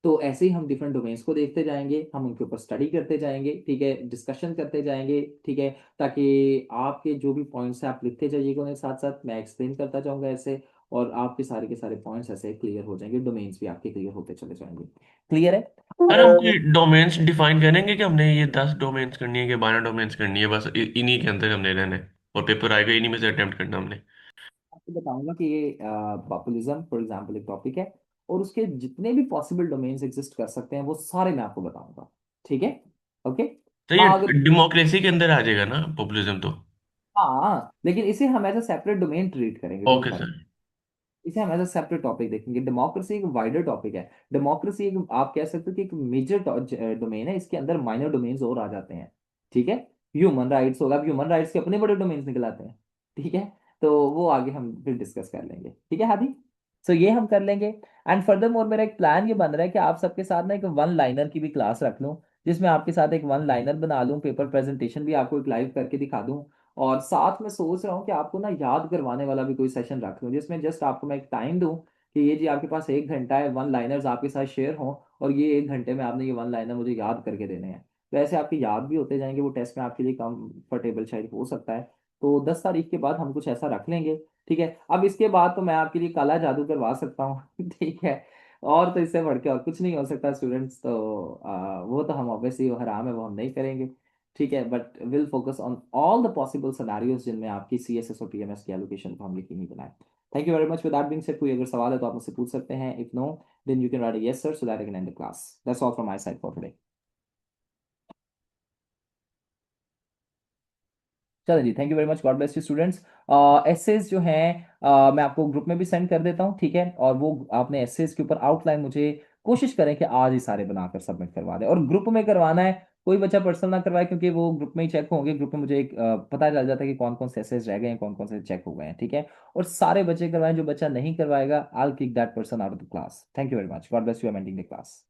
तो ऐसे ही हम डिफरेंट डोमेन्स को देखते जाएंगे, हम उनके ऊपर स्टडी करते जाएंगे, ठीक है, डिस्कशन करते जाएंगे, ठीक है, ताकि आपके जो भी पॉइंट्स हैं आप लिखते जाइएगा, उन्हें साथ साथ मैं एक्सप्लेन करता जाऊंगा ऐसे, और आपके सारे के सारे पॉइंट्स ऐसे क्लियर हो जाएंगे, डोमेन्स भी आपके क्लियर होते चले जाएंगे। क्लियर है? सर हम कोई डोमेन्स डिफाइन करेंगे कि हमने ये 10 डोमेन्स करनी है कि 12 डोमेन्स करनी है, बस इन्हीं के अंदर हमने रहना है और पेपर आएगा इन्हीं में से अटेम्प्ट करना हमने। आपको बताऊंगा कि ये पॉपुलिज्म फॉर एग्जांपल एक टॉपिक है, और उसके जितने भी पॉसिबल डोमेन्स एग्जिस्ट कर सकते हैं वो सारे मैं आपको बताऊंगा, ठीक है। ओके। तो ये हाँ, अगर, डेमोक्रेसी के अंदर आ जाएगा ना पॉपुलिज्म तो। हाँ, लेकिन इसे हम as a separate domain treat करेंगे, डोंट ओके वरी, सर। इसे हम एज अ सेपरेट टॉपिक देखेंगे। डेमोक्रेसी एक वाइडर टॉपिक है, डेमोक्रेसी एक आप कह सकते हो कि एक मेजर डोमेन है, इसके अंदर माइनर डोमेन्स और आ जाते हैं, ठीक है। ह्यूमन राइट्स होगा, अब ह्यूमन राइट्स के अपने बड़े डोमेन्स निकल आते हैं, ठीक है। तो वो आगे हम फिर डिस्कस कर लेंगे, ठीक है हादी। सो ये हम कर लेंगे। एंड फर्दर मोर मेरा एक प्लान ये बन रहा है कि आप सबके साथ ना एक वन लाइनर की भी क्लास रख लूं, जिसमें आपके साथ एक वन लाइनर बना लूं, पेपर प्रेजेंटेशन भी आपको एक लाइव करके दिखा दूं, और साथ में सोच रहा हूँ कि आपको ना याद करवाने वाला भी कोई सेशन रख लूँ, जिसमें जस्ट आपको मैं एक टाइम दूं कि ये जी आपके पास 1 घंटा है, वन लाइनर्स आपके साथ शेयर हों, और ये 1 घंटे में आपने ये वन लाइनर मुझे याद करके देने हैं। तो ऐसे आपके याद भी होते जाएंगे, वो टेस्ट में आपके लिए कंफर्टेबल शायद हो सकता है। तो 10 तारीख के बाद हम कुछ ऐसा रख लेंगे, ठीक है। अब इसके बाद तो मैं आपके लिए काला जादू करवा सकता हूँ ठीक है, और तो इससे बढ़ के और कुछ नहीं हो सकता स्टूडेंट्स, तो वो तो हम ऑब्वियसली वो हराम है, वो हम नहीं करेंगे। ठीक है, but will focus on all the possible scenarios जिनमें आपकी CSS और PMS की एलोकेशन को हम यकीनी बनाए। Thank you very much. With that being said, कोई अगर सवाल है तो आप मुझसे पूछ सकते हैं। If no, then you can write yes sir, so that I can end the class. That's all from my side for today. चलो जी, thank you very much, God bless you students. Essays जो हैं मैं आपको group में भी send कर देता हूँ, ठीक है। और वो आपने एसेज के ऊपर आउटलाइन मुझे कोशिश करें कि आज ही सारे बनाकर सबमिट करवा दें, और ग्रुप में करवाना है, कोई बच्चा पर्सनल ना करवाए, क्योंकि वो ग्रुप में ही चेक होंगे। ग्रुप में मुझे एक पता चल जाता है कि कौन कौन से एसेज रह गए हैं, कौन कौन से चेक हो गए हैं, ठीक है। और सारे बच्चे करवाएं, जो बच्चा नहीं करवाएगा I will kick that person out of the class. Thank you very much, God bless you, I am ending the class.